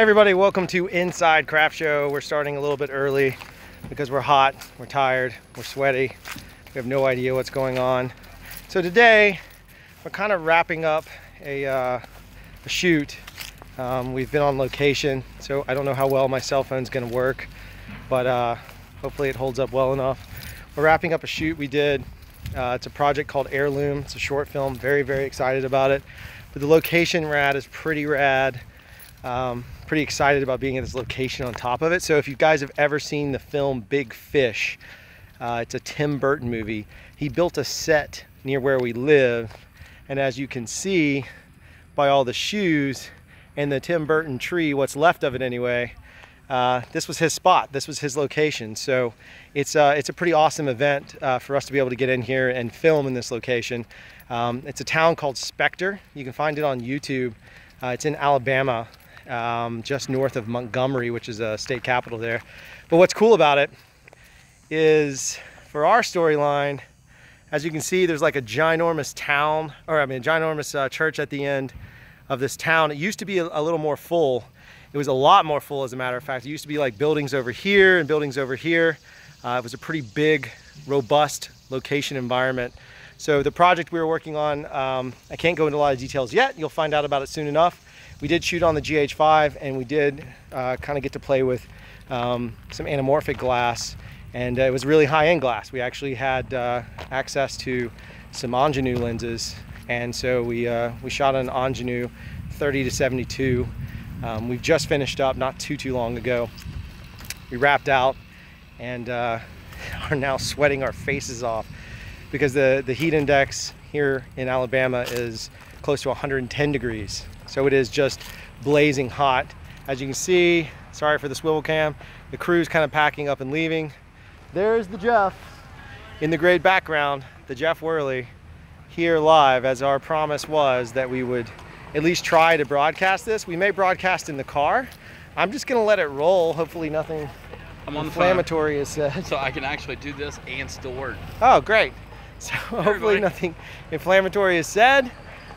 Everybody, welcome to Inside Crftsho. We're starting a little bit early because we're hot, we're tired, we're sweaty. We have no idea what's going on. So today, we're kind of wrapping up a shoot. We've been on location, so I don't know how well my cell phone's gonna work, but hopefully it holds up well enough. We're wrapping up a shoot we did. It's a project called Heirloom. It's a short film, very, very excited about it. But the location we're at is pretty rad. Pretty excited about being at this location on top of it. So if you guys have ever seen the film Big Fish, it's a Tim Burton movie. He built a set near where we live, and as you can see by all the shoes and the Tim Burton tree, what's left of it anyway, this was his spot, this was his location. So it's a pretty awesome event for us to be able to get in here and film in this location. It's a town called Spectre. You can find it on YouTube. It's in Alabama, just north of Montgomery, which is a state capital there. But what's cool about it is, for our storyline, as you can see, there's like a ginormous town, or I mean a ginormous church at the end of this town. It used to be a little more full. It was a lot more full, as a matter of fact. It used to be like buildings over here and buildings over here. It was a pretty big, robust location environment. So the project we were working on, I can't go into a lot of details yet. You'll find out about it soon enough. We did shoot on the GH5, and we did kind of get to play with some anamorphic glass, and it was really high-end glass. We actually had access to some ingenue lenses, and so we shot an ingenue 30 to 72. We've just finished up not too long ago. We wrapped out and are now sweating our faces off because the heat index here in Alabama is close to 110 degrees. So it is just blazing hot. As you can see, sorry for the swivel cam, the crew's kind of packing up and leaving. There's the Jeff in the great background, the Jeff Worley, here live, as our promise was that we would at least try to broadcast this. We may broadcast in the car. I'm just gonna let it roll. Hopefully nothing inflammatory is said. So I can actually do this and still work. Oh, great. So hopefully nothing inflammatory is said.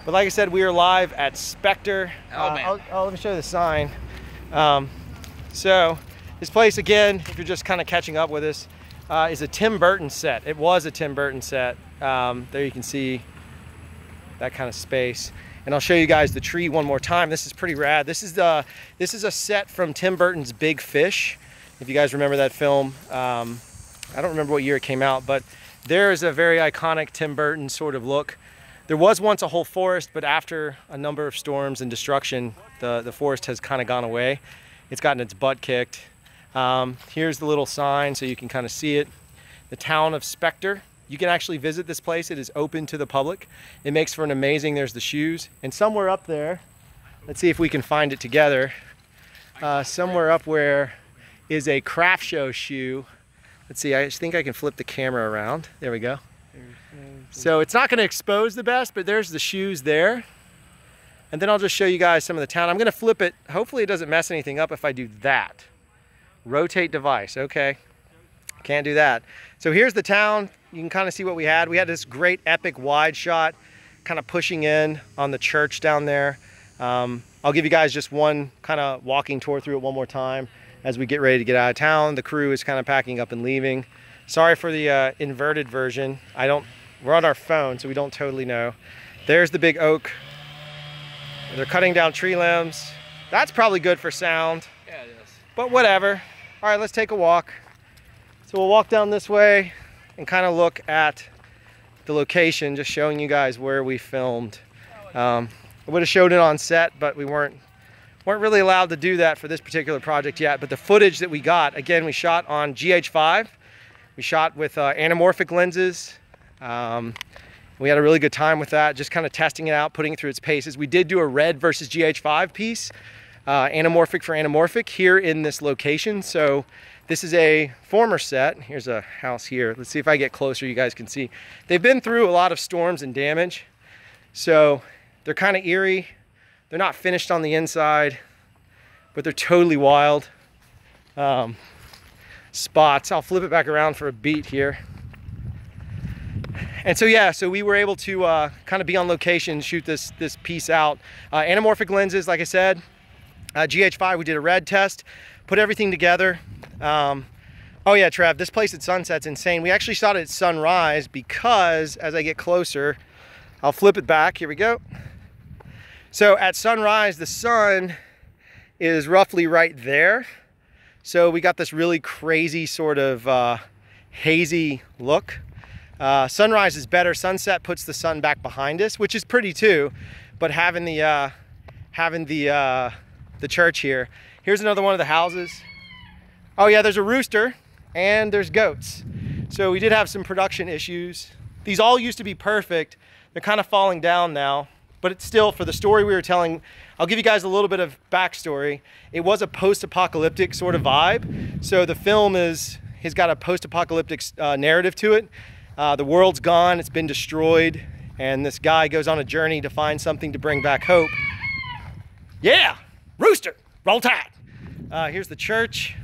But like I said, we are live at Spectre. Let me show you the sign. So this place, again, if you're just kind of catching up with us, is a Tim Burton set. It was a Tim Burton set. There you can see that kind of space. And I'll show you guys the tree one more time. This is pretty rad. This is a set from Tim Burton's Big Fish. If you guys remember that film, I don't remember what year it came out, but there is a very iconic Tim Burton sort of look. There was once a whole forest, but after a number of storms and destruction, the forest has kind of gone away. It's gotten its butt kicked. Here's the little sign so you can kind of see it. The town of Spectre. You can actually visit this place. It is open to the public. It makes for an amazing, there's the shoes. And somewhere up there, let's see if we can find it together. Somewhere up where is a Crftsho shoe. Let's see, I think I can flip the camera around. There we go. So it's not going to expose the best, but there's the shoes there. And then I'll just show you guys some of the town. I'm going to flip it. Hopefully it doesn't mess anything up if I do that. Rotate device. Okay. Can't do that. So here's the town. You can kind of see what we had. We had this great epic wide shot kind of pushing in on the church down there. I'll give you guys just one kind of walking tour through it one more time as we get ready to get out of town. The crew is kind of packing up and leaving. Sorry for the inverted version. We're on our phone, so we don't totally know. There's the big oak. They're cutting down tree limbs. That's probably good for sound. Yeah, it is. But whatever. All right, let's take a walk. So we'll walk down this way and kind of look at the location, just showing you guys where we filmed. I would have showed it on set, but we weren't really allowed to do that for this particular project yet. But the footage that we got, again, we shot on GH5. We shot with anamorphic lenses. We had a really good time with that, just kind of testing it out, putting it through its paces. We did do a red versus GH5 piece, anamorphic for anamorphic, here in this location. So this is a former set. Here's a house here. Let's see if I get closer, you guys can see. They've been through a lot of storms and damage, so they're kind of eerie. They're not finished on the inside, but they're totally wild spots. I'll flip it back around for a beat here. And so yeah, so we were able to kind of be on location, shoot this piece out. Anamorphic lenses, like I said, GH5, we did a red test, put everything together. Oh yeah, Trev, this place at sunset's insane. We actually shot it at sunrise because as I get closer, I'll flip it back, here we go. So at sunrise, the sun is roughly right there. So we got this really crazy sort of hazy look. Sunrise is better. Sunset puts the sun back behind us, which is pretty too. But having the church here. Here's another one of the houses. Oh yeah, there's a rooster and there's goats. So we did have some production issues. These all used to be perfect. They're kind of falling down now, but it's still, for the story we were telling, I'll give you guys a little bit of backstory. It was a post-apocalyptic sort of vibe. So the film has got a post-apocalyptic narrative to it. The world's gone, it's been destroyed, and this guy goes on a journey to find something to bring back hope. Yeah, rooster, roll tide. Here's the church.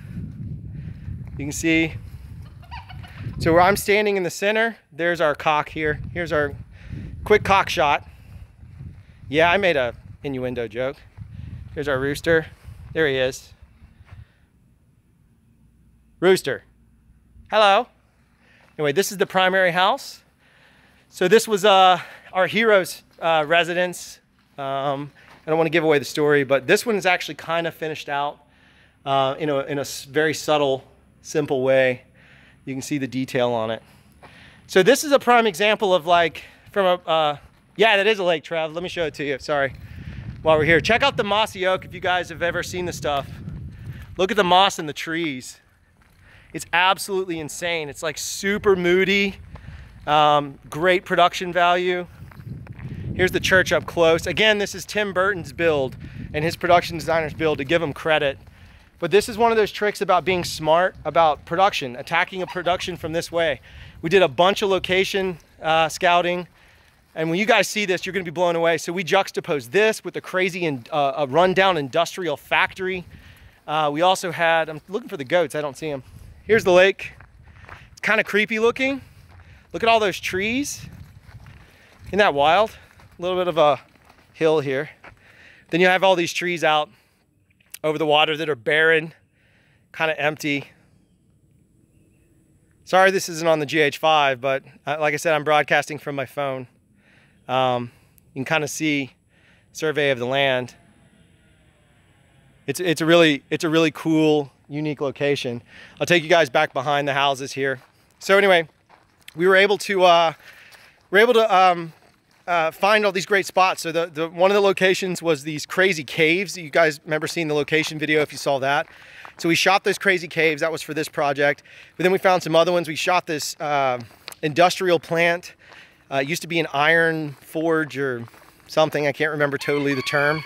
You can see. So where I'm standing in the center, there's our cock here. Here's our quick cock shot. Yeah, I made a innuendo joke. Here's our rooster. There he is. Rooster. Hello. Anyway, this is the primary house. So this was our hero's residence. I don't want to give away the story, but this one is actually kind of finished out in a very subtle, simple way. You can see the detail on it. So this is a prime example of like, from a, yeah, that is a lake, Trev. Let me show it to you, sorry. While we're here, check out the mossy oak if you guys have ever seen the stuff. Look at the moss in the trees. It's absolutely insane. It's like super moody, great production value. Here's the church up close. Again, this is Tim Burton's build and his production designer's build, to give him credit. But this is one of those tricks about being smart about production, attacking a production from this way. We did a bunch of location scouting, and when you guys see this, you're gonna be blown away. So we juxtaposed this with a crazy a rundown industrial factory. We also had, I'm looking for the goats, I don't see them. Here's the lake. It's kind of creepy looking. Look at all those trees. Isn't that wild? A little bit of a hill here. Then you have all these trees out over the water that are barren, kind of empty. Sorry this isn't on the GH5, but like I said, I'm broadcasting from my phone. You can kind of see survey of the land. It's a really cool, unique location. I'll take you guys back behind the houses here. So anyway, we were able to find all these great spots. So one of the locations was these crazy caves. You guys remember seeing the location video if you saw that. So we shot those crazy caves. That was for this project. But then we found some other ones. We shot this industrial plant. It used to be an iron forge or something. I can't remember totally the term.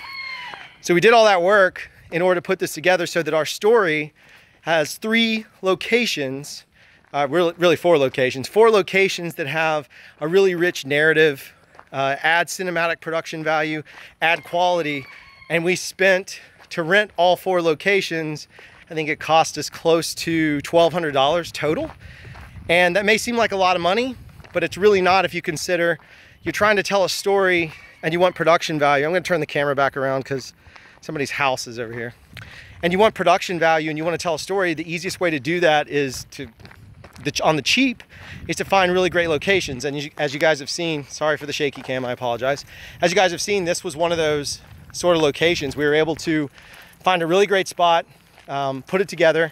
So we did all that work in order to put this together so that our story has 3 locations, really 4 locations. 4 locations that have a really rich narrative, add cinematic production value, add quality. And we spent, to rent all 4 locations, I think it cost us close to $1,200 total. And that may seem like a lot of money, but it's really not if you consider you're trying to tell a story and you want production value. I'm gonna turn the camera back around because somebody's house is over here. And you want production value and you want to tell a story. The easiest way to do that is on the cheap, is to find really great locations. And as you guys have seen, sorry for the shaky cam, I apologize. As you guys have seen, this was one of those sort of locations. We were able to find a really great spot, put it together.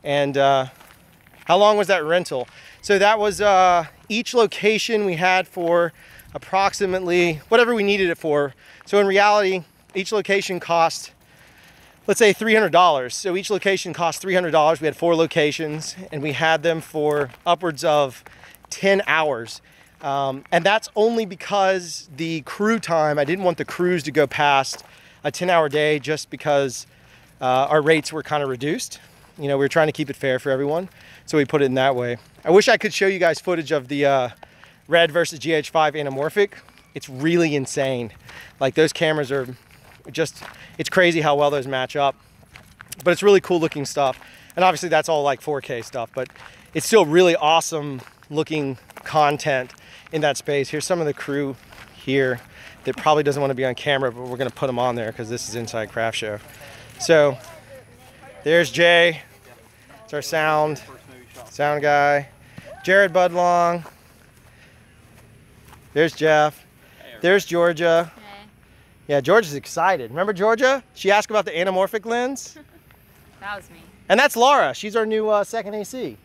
And how long was that rental? So that was each location we had for approximately whatever we needed it for. So in reality, each location cost, let's say $300. So each location cost $300. We had 4 locations and we had them for upwards of 10 hours. And that's only because the crew time, I didn't want the crews to go past a 10-hour day just because our rates were kind of reduced. You know, we were trying to keep it fair for everyone. So we put it in that way. I wish I could show you guys footage of the red versus GH5 anamorphic. It's really insane. Like those cameras are just, it's crazy how well those match up. But it's really cool looking stuff. And obviously that's all like 4K stuff, but it's still really awesome looking content in that space. Here's some of the crew here that probably doesn't want to be on camera, but we're gonna put them on there because this is inside Crftsho. So there's Jay. It's our sound guy. Jared Budlong. There's Jeff. There's Georgia. Hey. Yeah, Georgia's excited. Remember Georgia? She asked about the anamorphic lens. That was me. And that's Laura. She's our new second AC.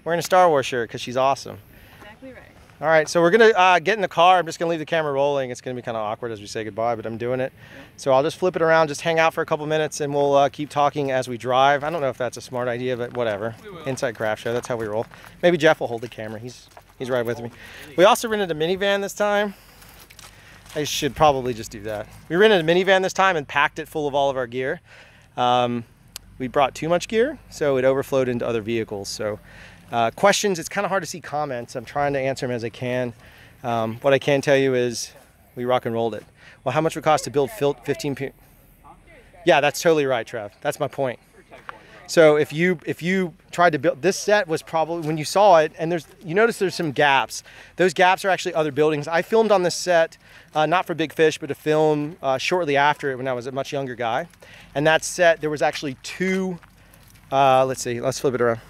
Wearing a Star Wars shirt because she's awesome. Exactly right. All right, so we're gonna get in the car. I'm just gonna leave the camera rolling. It's gonna be kind of awkward as we say goodbye, but I'm doing it. So I'll just flip it around, just hang out for a couple minutes, and we'll keep talking as we drive. I don't know if that's a smart idea, but whatever. Inside Crftsho, that's how we roll. Maybe Jeff will hold the camera. He's right with me. We also rented a minivan this time. I should probably just do that. We rented a minivan this time and packed it full of all of our gear. We brought too much gear, so it overflowed into other vehicles. So questions, it's kind of hard to see comments. I'm trying to answer them as I can. What I can tell you is we rock and rolled it. Well, how much would it cost to build 15? Yeah, that's totally right, Trev. That's my point. So if you tried to build, this set was probably, when you saw it, and you notice there's some gaps. Those gaps are actually other buildings. I filmed on this set, not for Big Fish, but to film shortly after it when I was a much younger guy. And that set, there was actually two, let's see, let's flip it around.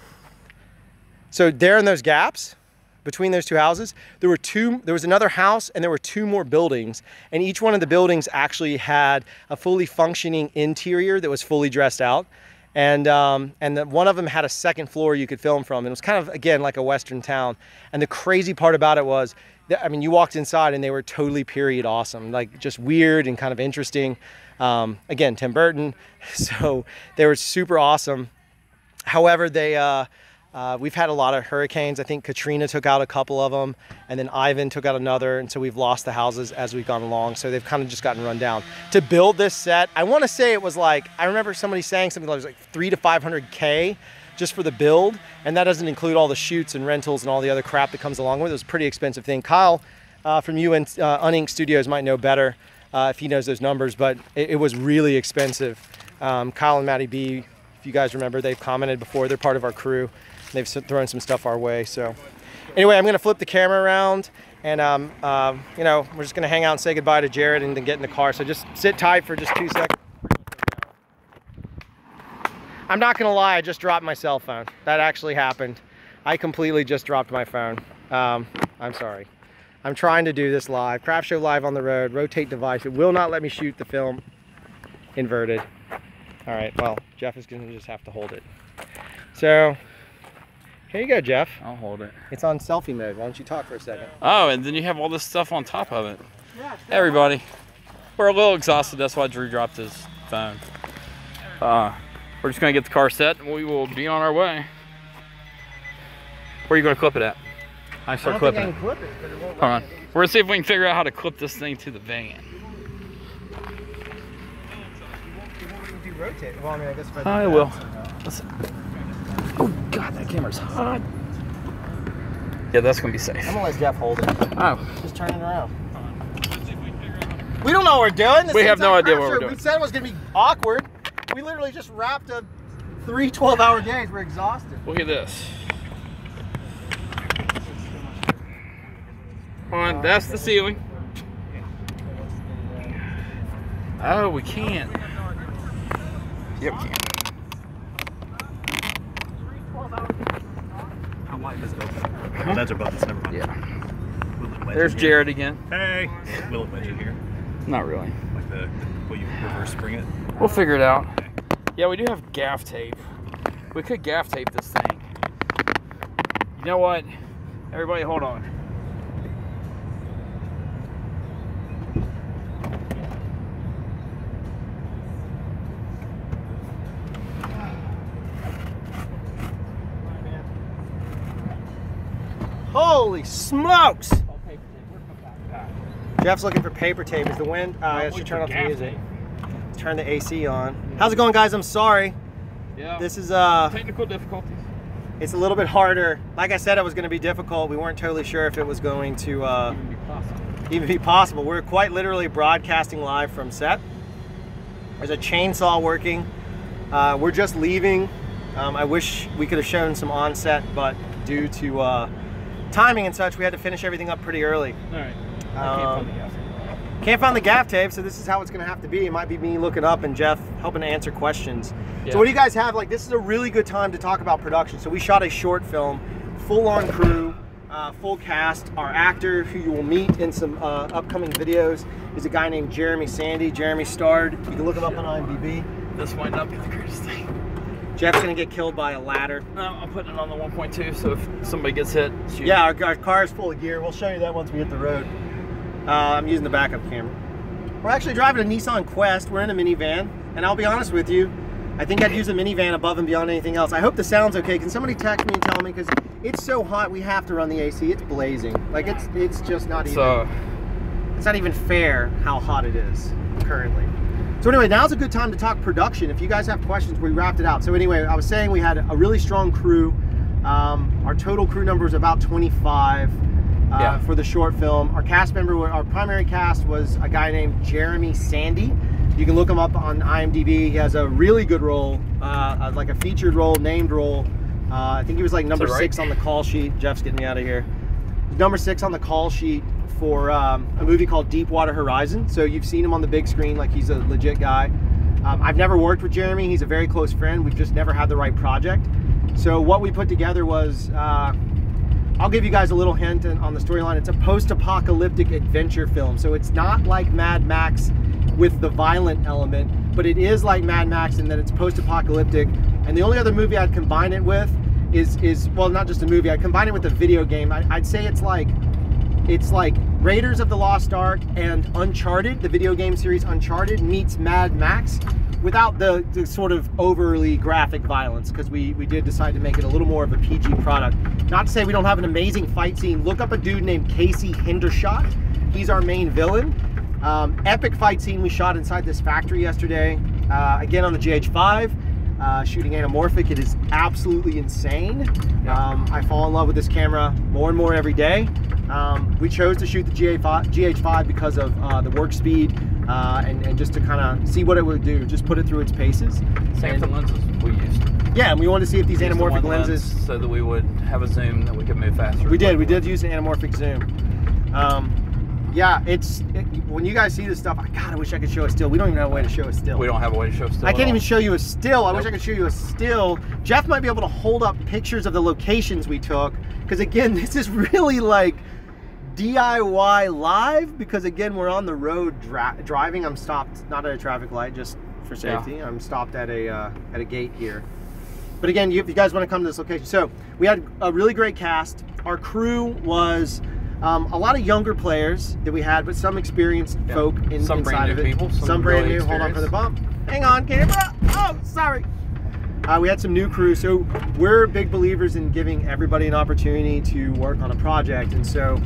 So there in those gaps, between those two houses, there was another house and there were two more buildings, and each one of the buildings actually had a fully functioning interior that was fully dressed out. And one of them had a second floor you could film from. And it was kind of, again, like a Western town. And the crazy part about it was, I mean, you walked inside and they were totally period awesome, like just weird and kind of interesting. Again, Tim Burton. So they were super awesome. However, we've had a lot of hurricanes. I think Katrina took out a couple of them, and then Ivan took out another, and so we've lost the houses as we've gone along, so they've kind of just gotten run down. To build this set, I want to say it was like, I remember somebody saying something like it was like 300 to 500K just for the build, and that doesn't include all the shoots and rentals and all the other crap that comes along with it. It was a pretty expensive thing. Kyle from Uninked Studios might know better if he knows those numbers, but it was really expensive. Kyle and Maddie B, if you guys remember, they've commented before. They're part of our crew. They've thrown some stuff our way. So anyway, I'm gonna flip the camera around, and you know, we're just gonna hang out and say goodbye to Jared and then get in the car. So just sit tight for just 2 seconds. I'm not gonna lie, I just dropped my cell phone. That actually happened. I completely just dropped my phone. I'm sorry. I'm trying to do this live. Crftsho live on the road, rotate device. It will not let me shoot the film inverted. All right, well, Jeff is gonna just have to hold it. So, here you go, Jeff. I'll hold it. It's on selfie mode. Why don't you talk for a second? Oh, and then you have all this stuff on top of it. Yeah, hey, everybody. We're a little exhausted. That's why Drew dropped his phone. We're just going to get the car set, and we will be on our way. Where are you going to clip it at? I start clipping it. Clip it, but it won't Hold on. We're going to see if we can figure out how to clip this thing to the van. You rotate. Well, I mean, I guess if I will. Listen. Oh God, that camera's hot. Yeah, that's gonna be safe. I'm gonna let Jeff hold it. Oh. Just turn it around. We don't know what we're doing. We have no idea what we're doing. We said it was gonna be awkward. We literally just wrapped up 3 12-hour days. We're exhausted. Look at this. Come on, that's the ceiling. Oh, we can't. Yeah, we can. How wide does it open? That's our buttons, never mind. Yeah. There's Jared again. Hey! Will it wedge in here? Not really. Like will you reverse spring it? We'll figure it out. Okay. Yeah, we do have gaff tape. We could gaff tape this thing. You know what? Everybody hold on. Holy smokes! Jeff's looking for paper tape. Is the wind? I should turn off the music. Turn the AC on. How's it going, guys? I'm sorry. Yeah. This is technical difficulties. It's a little bit harder. Like I said, it was going to be difficult. We weren't totally sure if it was going to even be possible. We're quite literally broadcasting live from set. There's a chainsaw working. We're just leaving. I wish we could have shown some on-set, but due to timing and such, we had to finish everything up pretty early. All right. I can't find the gas. Can't find the gaff tape, so this is how it's gonna have to be. It might be me looking up and Jeff helping to answer questions. Yeah. So what do you guys have? Like, this is a really good time to talk about production. So we shot a short film, full-on crew, full cast. Our actor, who you will meet in some upcoming videos, is a guy named Jeremy Sandy. Jeremy starred. You can look him up on IMDb. This might not be the greatest thing. Jeff's gonna get killed by a ladder. No, I'm putting it on the 1.2, so if somebody gets hit, shoot. Yeah, our car is full of gear. We'll show you that once we hit the road. I'm using the backup camera. We're actually driving a Nissan Quest. We're in a minivan, and I'll be honest with you, I think I'd use a minivan above and beyond anything else. I hope the sound's okay. Can somebody text me and tell me, because it's so hot we have to run the AC. It's blazing. Like, it's just not even, it's not even fair how hot it is currently. So anyway, now's a good time to talk production. If you guys have questions, we wrapped it out. So anyway, I was saying we had a really strong crew. Our total crew number is about 25 for the short film. Our cast member, our primary cast was a guy named Jeremy Sandy. You can look him up on IMDb. He has a really good role, like a featured role, named role. I think he was like number 6 on the call sheet. Jeff's getting me out of here. Number 6 on the call sheet for a movie called Deepwater Horizon. So you've seen him on the big screen, like he's a legit guy. I've never worked with Jeremy. He's a very close friend. We've just never had the right project. So what we put together was, I'll give you guys a little hint on the storyline. It's a post-apocalyptic adventure film. So it's not like Mad Max with the violent element, but it is like Mad Max in that it's post-apocalyptic. And the only other movie I'd combine it with is well, not just a movie, I'd combine it with a video game. I'd say it's like Raiders of the Lost Ark and Uncharted, the video game series Uncharted, meets Mad Max without the sort of overly graphic violence, because we did decide to make it a little more of a PG product. Not to say we don't have an amazing fight scene. Look up a dude named Casey Hendershot. He's our main villain. Epic fight scene we shot inside this factory yesterday, again on the GH5. Shooting anamorphic, it is absolutely insane. I fall in love with this camera more and more every day. We chose to shoot the GH5 because of the work speed and just to kind of see what it would do, just put it through its paces. Same for lenses we used. Yeah, and we wanted to see if these anamorphic lenses, so that we would have a zoom that we could move faster. We did use an anamorphic zoom. Yeah, when you guys see this stuff, God, I wish I could show a still. We don't even have a way to show a still. We don't have a way to show a still. I can't even show you a still. I wish I could show you a still. Jeff might be able to hold up pictures of the locations we took, because again, this is really like DIY live, because again, we're on the road driving. I'm stopped, not at a traffic light, just for safety. Yeah. I'm stopped at a gate here. But again, if you guys want to come to this location. So we had a really great cast. Our crew was a lot of younger players that we had, but some experienced folk inside of it. People, some brand new. Hold on for the bump. Hang on, camera. Oh, sorry. We had some new crew. So we're big believers in giving everybody an opportunity to work on a project. And so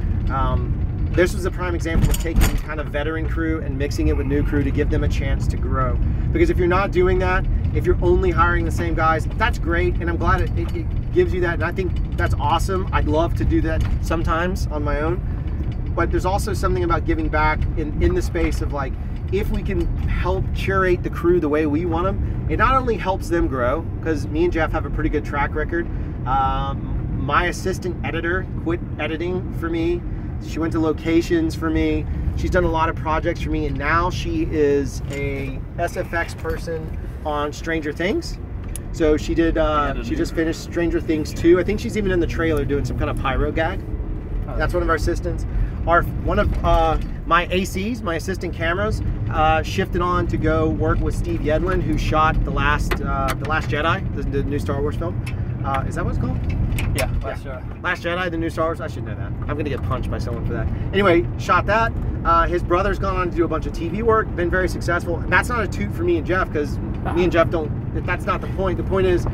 this was a prime example of taking kind of veteran crew and mixing it with new crew to give them a chance to grow. Because if you're not doing that, if you're only hiring the same guys, that's great. And I'm glad it gives you that. And I think that's awesome. I'd love to do that sometimes on my own. But there's also something about giving back in the space of like, if we can help curate the crew the way we want them, it not only helps them grow, because me and Jeff have a pretty good track record. My assistant editor quit editing for me. She went to locations for me. She's done a lot of projects for me, and now she is a SFX person on Stranger Things. So she did, she just finished Stranger Things 2. I think she's even in the trailer doing some kind of pyro gag. That's one of our assistants. One of my ACs, my assistant cameras, shifted on to go work with Steve Yedlin, who shot the Last Jedi, the new Star Wars film. Is that what it's called? Yeah, Last Jedi, the new Star Wars. I should know that. I'm gonna get punched by someone for that. Anyway, shot that. His brother's gone on to do a bunch of TV work, been very successful. And that's not a toot for me and Jeff, because me and Jeff don't, that's not the point. The point is,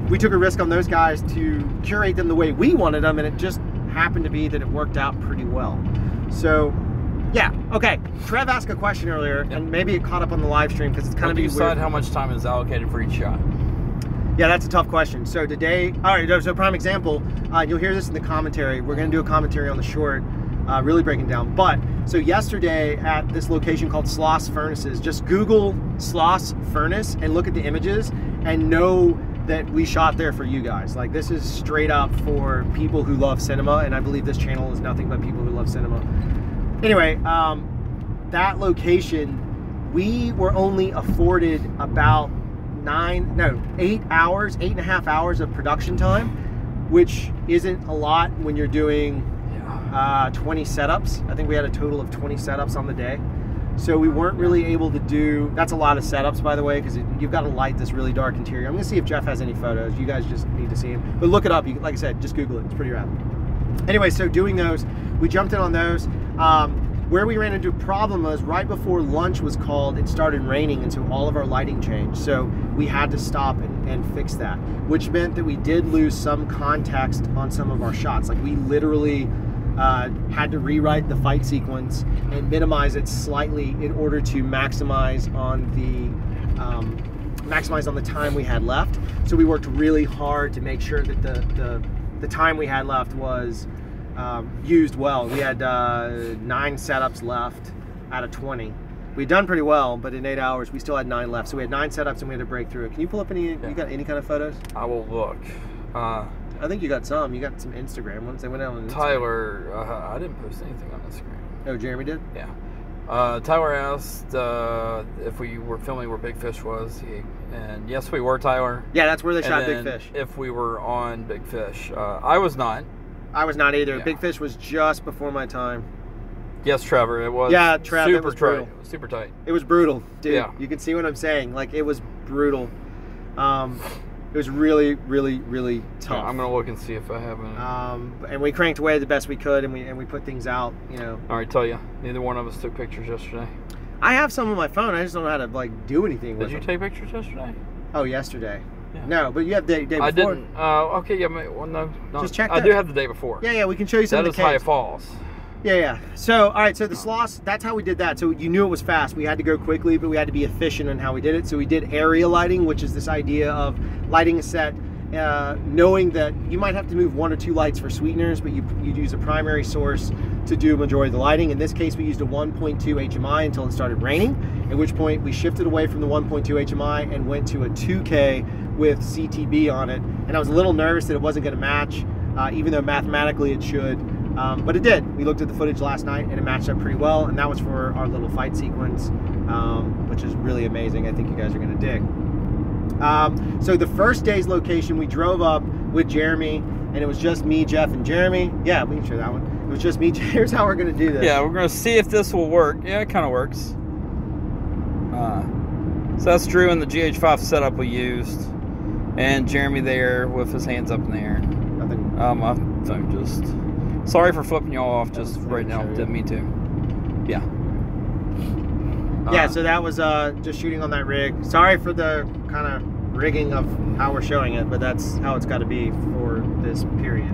we took a risk on those guys to curate them the way we wanted them, and it just happened to be that it worked out pretty well. So, yeah, okay. Trev asked a question earlier, and maybe it caught up on the live stream because it's kind of weird. Do you decide how much time is allocated for each shot? Yeah, that's a tough question. So today, all right, so prime example, you'll hear this in the commentary. We're gonna do a commentary on the short, really breaking down. But, so yesterday at this location called Sloss Furnaces, just Google Sloss Furnace and look at the images and know that we shot there for you guys. Like, this is straight up for people who love cinema, and I believe this channel is nothing but people who love cinema. Anyway, that location, we were only afforded about 8.5 hours of production time, which isn't a lot when you're doing 20 setups. I think we had a total of 20 setups on the day. So we weren't really able to do, that's a lot of setups, by the way, because you've got to light this really dark interior. I'm gonna see if Jeff has any photos. You guys just need to see him. But look it up, like I said, just Google it, it's pretty rad. Anyway, so doing those, we jumped in on those. Where we ran into a problem was right before lunch was called, it started raining, and so all of our lighting changed. So we had to stop and fix that, which meant that we did lose some context on some of our shots. Like we literally had to rewrite the fight sequence and minimize it slightly in order to maximize on the time we had left. So we worked really hard to make sure that the time we had left was used well. We had 9 setups left out of 20. We'd done pretty well, but in 8 hours we still had 9 left. So we had 9 setups and we had to break through it. Can you pull up any? You got any kind of photos? I will look. I think you got some. You got some Instagram ones. They went out on Instagram. Tyler, I didn't post anything on Instagram. Oh, Jeremy did? Yeah. Tyler asked if we were filming where Big Fish was. And yes, we were, Tyler. Yeah, that's where they shot And Big Fish. if we were on Big Fish. I was not. I was not either. Yeah. Big Fish was just before my time. Yes, Trevor, it was. Yeah, Trev, it was brutal. It was super tight. It was brutal, dude. Yeah. You can see what I'm saying. Like, it was brutal. It was really, really, really tough. Yeah, I'm gonna look and see if I have any. And we cranked away the best we could, and we put things out, you know. All right, tell you, neither one of us took pictures yesterday. I have some on my phone. I just don't know how to like do anything with Did you them. take pictures yesterday? Oh, yesterday. Yeah. No, but you have the day before. I didn't. Okay, yeah, well, no. Just check I that. do have the day before. Yeah, we can show you some That of is the High caves. Falls. Yeah. So, all right, so the Sloss, that's how we did that. So you knew it was fast. We had to go quickly, but we had to be efficient in how we did it. So we did area lighting, which is this idea of lighting a set, knowing that you might have to move 1 or 2 lights for sweeteners, but you'd use a primary source to do a majority of the lighting. In this case, we used a 1.2 HMI until it started raining, at which point we shifted away from the 1.2 HMI and went to a 2K with CTB on it. And I was a little nervous that it wasn't gonna match, even though mathematically it should. But it did. We looked at the footage last night and it matched up pretty well, and that was for our little fight sequence, which is really amazing. I think you guys are gonna dig. So the first day's location, we drove up with Jeremy, and it was just me, Jeff, and Jeremy. Yeah, we can show that one. It was just me. Here's how we're gonna do this. Yeah, we're gonna see if this will work. Yeah, it kind of works. So that's Drew in the GH5 setup we used, and Jeremy there with his hands up in the air. Nothing. My phone just. Sorry for flipping y'all off just right now. Didn't mean to. Yeah. Yeah, so that was just shooting on that rig. Sorry for the kind of rigging of how we're showing it, but that's how it's got to be for this period.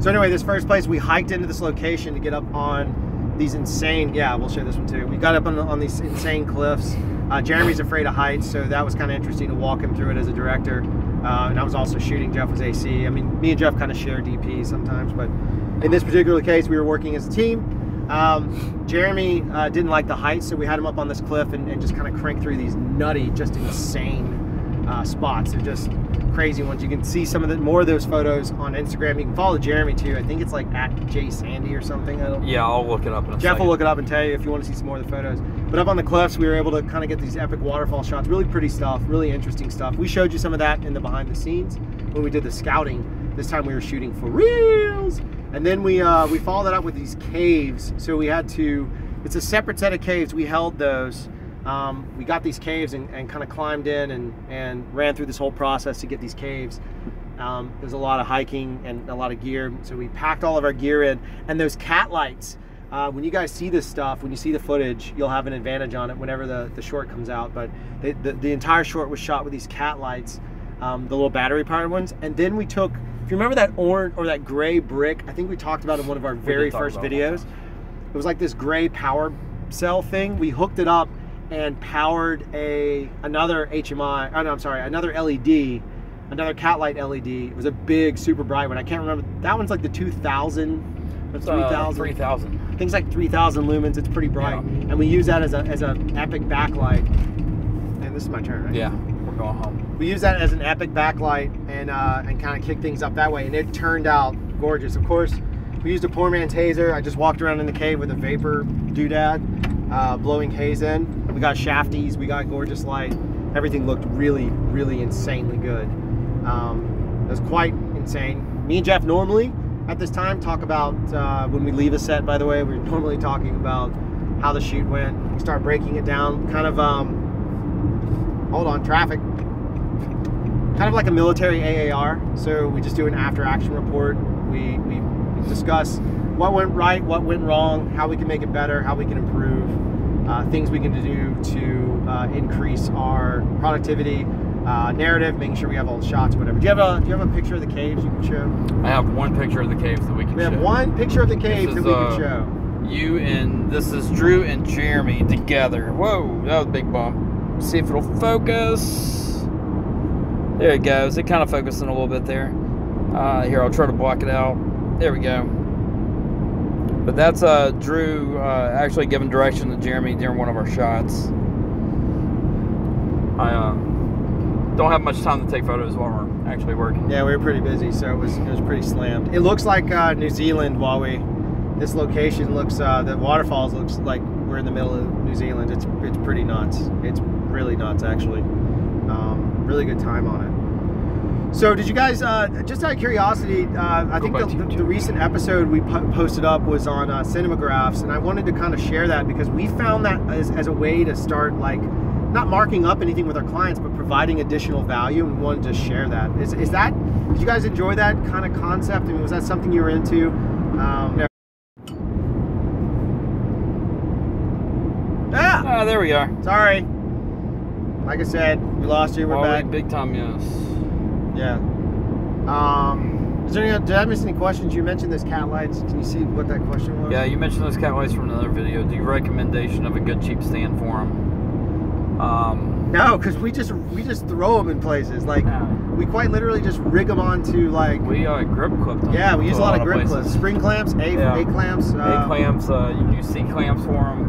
So anyway, this first place, we hiked into this location to get up on these insane, yeah, we'll show this one too. We got up on these insane cliffs. Jeremy's afraid of heights, so that was kind of interesting to walk him through it as a director. And I was also shooting, Jeff was AC. I mean, me and Jeff kind of share DP sometimes, but in this particular case, we were working as a team. Jeremy didn't like the height, so we had him up on this cliff and just kind of crank through these nutty, just insane spots. They're just crazy ones. You can see some of the more of those photos on Instagram. You can follow Jeremy too. I think it's like @JSandy or something. Yeah, I'll look it up in a Jeff second. will look it up and tell you if you want to see some more of the photos. But up on the cliffs, we were able to kind of get these epic waterfall shots. Really pretty stuff, really interesting stuff. We showed you some of that in the behind the scenes when we did the scouting. This time we were shooting for reals. And then we followed that up with these caves. So we had to, it's a separate set of caves. We held those. We got these caves and kind of climbed in and ran through this whole process to get these caves. There's a lot of hiking and a lot of gear. So we packed all of our gear in. And those cat lights, when you guys see this stuff, when you see the footage, you'll have an advantage on it whenever the short comes out. But the entire short was shot with these cat lights, the little battery powered ones. And then we took, if you remember that orange or that gray brick, I think we talked about it in one of our very first videos. It was like this gray power cell thing. We hooked it up and powered another HMI, oh no, I'm sorry, another LED, another cat light LED. It was a big, super bright one. I can't remember. That one's like the 2000 or 3000. 3000. I think it's like 3000 lumens. It's pretty bright. Yeah. And we use that as an epic backlight. And this is my turn, right? Yeah, we're going home. We use that as an epic backlight and kind of kick things up that way. And it turned out gorgeous. Of course, we used a poor man's hazer. I just walked around in the cave with a vapor doodad. blowing haze in. We got shafties, we got gorgeous light. Everything looked really, really insanely good. It was quite insane. Me and Jeff normally at this time talk about, when we leave a set, by the way, we're normally talking about how the shoot went. We start breaking it down, kind of, hold on, traffic. Kind of like a military AAR. So we just do an after action report. We discuss what went right, what went wrong, how we can make it better, how we can improve, things we can do to increase our productivity, narrative, making sure we have all the shots, whatever. Do you have a picture of the caves you can show? I have one picture of the caves that we can show. We have one picture of the caves that we can show. You and this is Drew and Jeremy together. Whoa, that was a big bump. See if it'll focus. There it goes. It kind of focused in a little bit there. Here, I'll try to block it out. There we go. But that's Drew actually giving direction to Jeremy during one of our shots. I don't have much time to take photos while we're actually working. Yeah, we were pretty busy, so it was pretty slammed. It looks like New Zealand while this location looks, the waterfalls looks like we're in the middle of New Zealand. It's pretty nuts. It's really nuts, actually. Really good time on it. So did you guys, just out of curiosity, I think the recent episode we posted up was on cinemagraphs, and I wanted to kind of share that because we found that as a way to start, like, not marking up anything with our clients, but providing additional value, and we wanted to share that. Is that, did you guys enjoy that kind of concept? I mean, was that something you were into? There we are. Sorry. Like I said, we lost you. We're back. Big time, yes. Yeah. Is there did I miss any questions? You mentioned those cat lights. Can you see what that question was? Yeah, you mentioned those cat lights from another video. Do you recommendation of a good cheap stand for them? No, because we just throw them in places. Like, we quite literally just rig them onto, like... We grip clip them. Yeah, we use a lot of grip clips. Spring clamps, A clamps. A clamps, you use C clamps for them.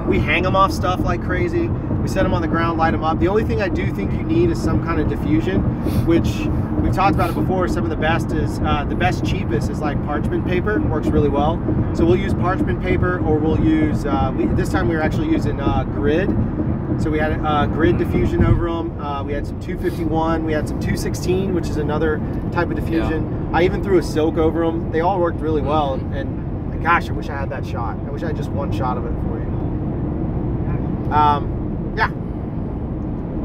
We hang them off stuff like crazy. We set them on the ground, light them up. The only thing I do think you need is some kind of diffusion, which we've talked about it before. Some of the best is, the best cheapest is like parchment paper. Works really well. So we'll use parchment paper, or we'll use, this time we were actually using grid. So we had grid diffusion over them. We had some 251, we had some 216, which is another type of diffusion. Yeah. I even threw a silk over them. They all worked really well, and gosh, I wish I had that shot. I wish I had just one shot of it for you. Yeah.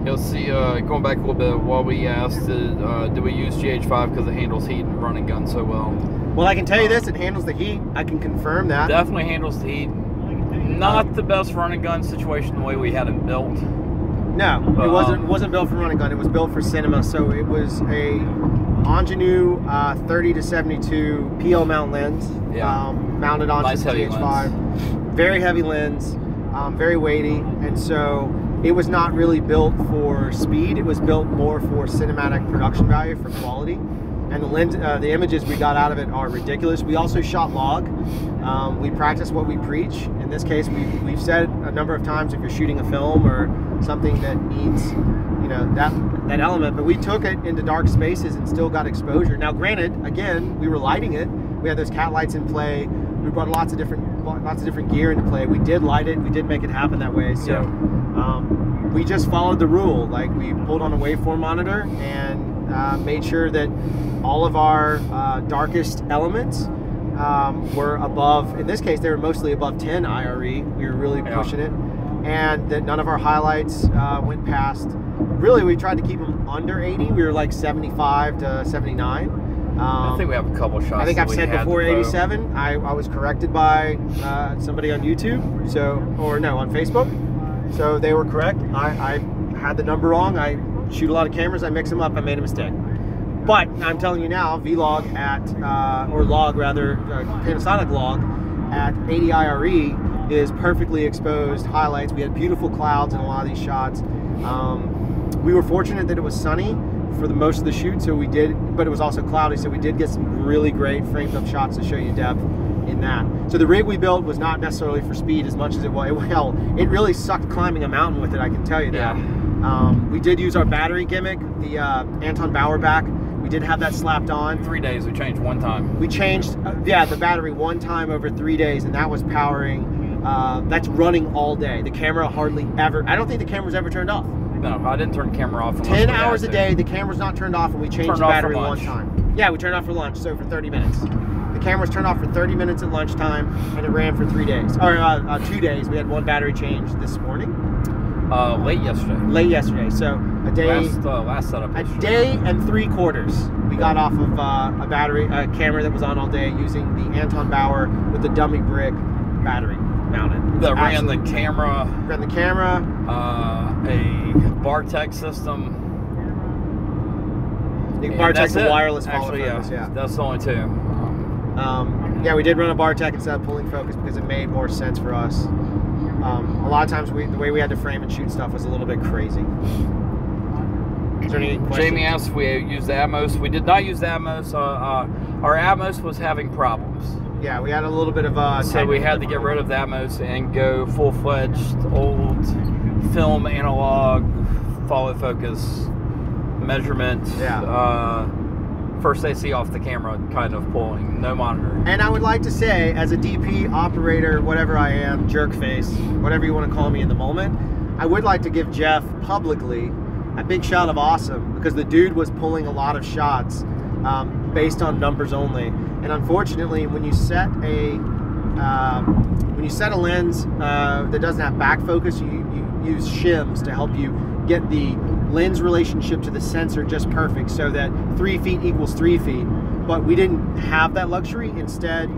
You'll see, going back a little bit, while we asked, do we use GH5 because it handles heat and running gun so well? Well, I can tell you this, it handles the heat. I can confirm that. Definitely handles the heat. Not the best running gun situation the way we had it built. No, it wasn't built for running gun. It was built for cinema. So it was a Ingenue 30 to 72 PL mount lens, mounted onto the GH5. Very heavy lens, very weighty, and so it was not really built for speed. It was built more for cinematic production value, for quality. And the lens, the images we got out of it are ridiculous. We also shot log. We practice what we preach. In this case, we've said a number of times, if you're shooting a film or something that needs, you know, that element, but we took it into dark spaces and still got exposure. Now, granted, again, we were lighting it. We had those cat lights in play. We brought lots of different gear into play. We did light it. We did make it happen that way. So we just followed the rule. Like, we pulled on a waveform monitor and made sure that all of our darkest elements were above, in this case, they were mostly above 10 IRE. We were really pushing it. And that none of our highlights went past, really, we tried to keep them under 80. We were like 75 to 79. I think we have a couple shots. I think I've said before 87. I was corrected by somebody on YouTube, so, or no, on Facebook. So they were correct. I had the number wrong. I shoot a lot of cameras, I mix them up, I made a mistake. But I'm telling you now, Vlog at, or log rather, Panasonic log at 80 IRE is perfectly exposed highlights. We had beautiful clouds in a lot of these shots. We were fortunate that it was sunny for the most of the shoot, so we did, but it was also cloudy, so we did get some really great framed up shots to show you depth in that. So the rig we built was not necessarily for speed as much as it was, well, it really sucked climbing a mountain with it, I can tell you that. Yeah. We did use our battery gimmick, the Anton Bauer back. We did have that slapped on. 3 days, we changed one time. We changed, yeah, the battery one time over 3 days, and that was powering That's running all day. The camera hardly ever, I don't think the camera's ever turned off. No, I didn't turn the camera off. 10 hours a day, the camera's not turned off, and we changed the battery one time. Yeah, we turned off for lunch, so for 30 minutes. The camera's turned off for 30 minutes at lunchtime, and it ran for 3 days. Or 2 days. We had one battery change this morning. Late yesterday. Late yesterday, so a day. Last setup. A day and 3/4. We got off of a camera that was on all day using the Anton Bauer with the dummy brick battery mounted. That ran the camera. Ran the camera. A Bartech system. The Bartech's a wireless follow Actually, focus, yeah. That's the only two. Yeah, we did run a Bartech instead of pulling focus because it made more sense for us. A lot of times, the way we had to frame and shoot stuff was a little bit crazy. Is there any questions? Jamie asked if we used the Atmos. We did not use the Atmos. Our Atmos was having problems. Yeah, we had a little bit of so we had to get rid of the Atmos and go full-fledged old film analog follow focus measurement. Yeah. First AC off the camera kind of pulling, no monitor. And I would like to say, as a DP, operator, whatever I am, jerk face, whatever you want to call me in the moment, I would like to give Jeff publicly a big shot of awesome, because the dude was pulling a lot of shots based on numbers only. And unfortunately, when you set a lens that doesn't have back focus, you use shims to help you get the lens relationship to the sensor just perfect, so that 3 feet equals 3 feet. But we didn't have that luxury. Instead,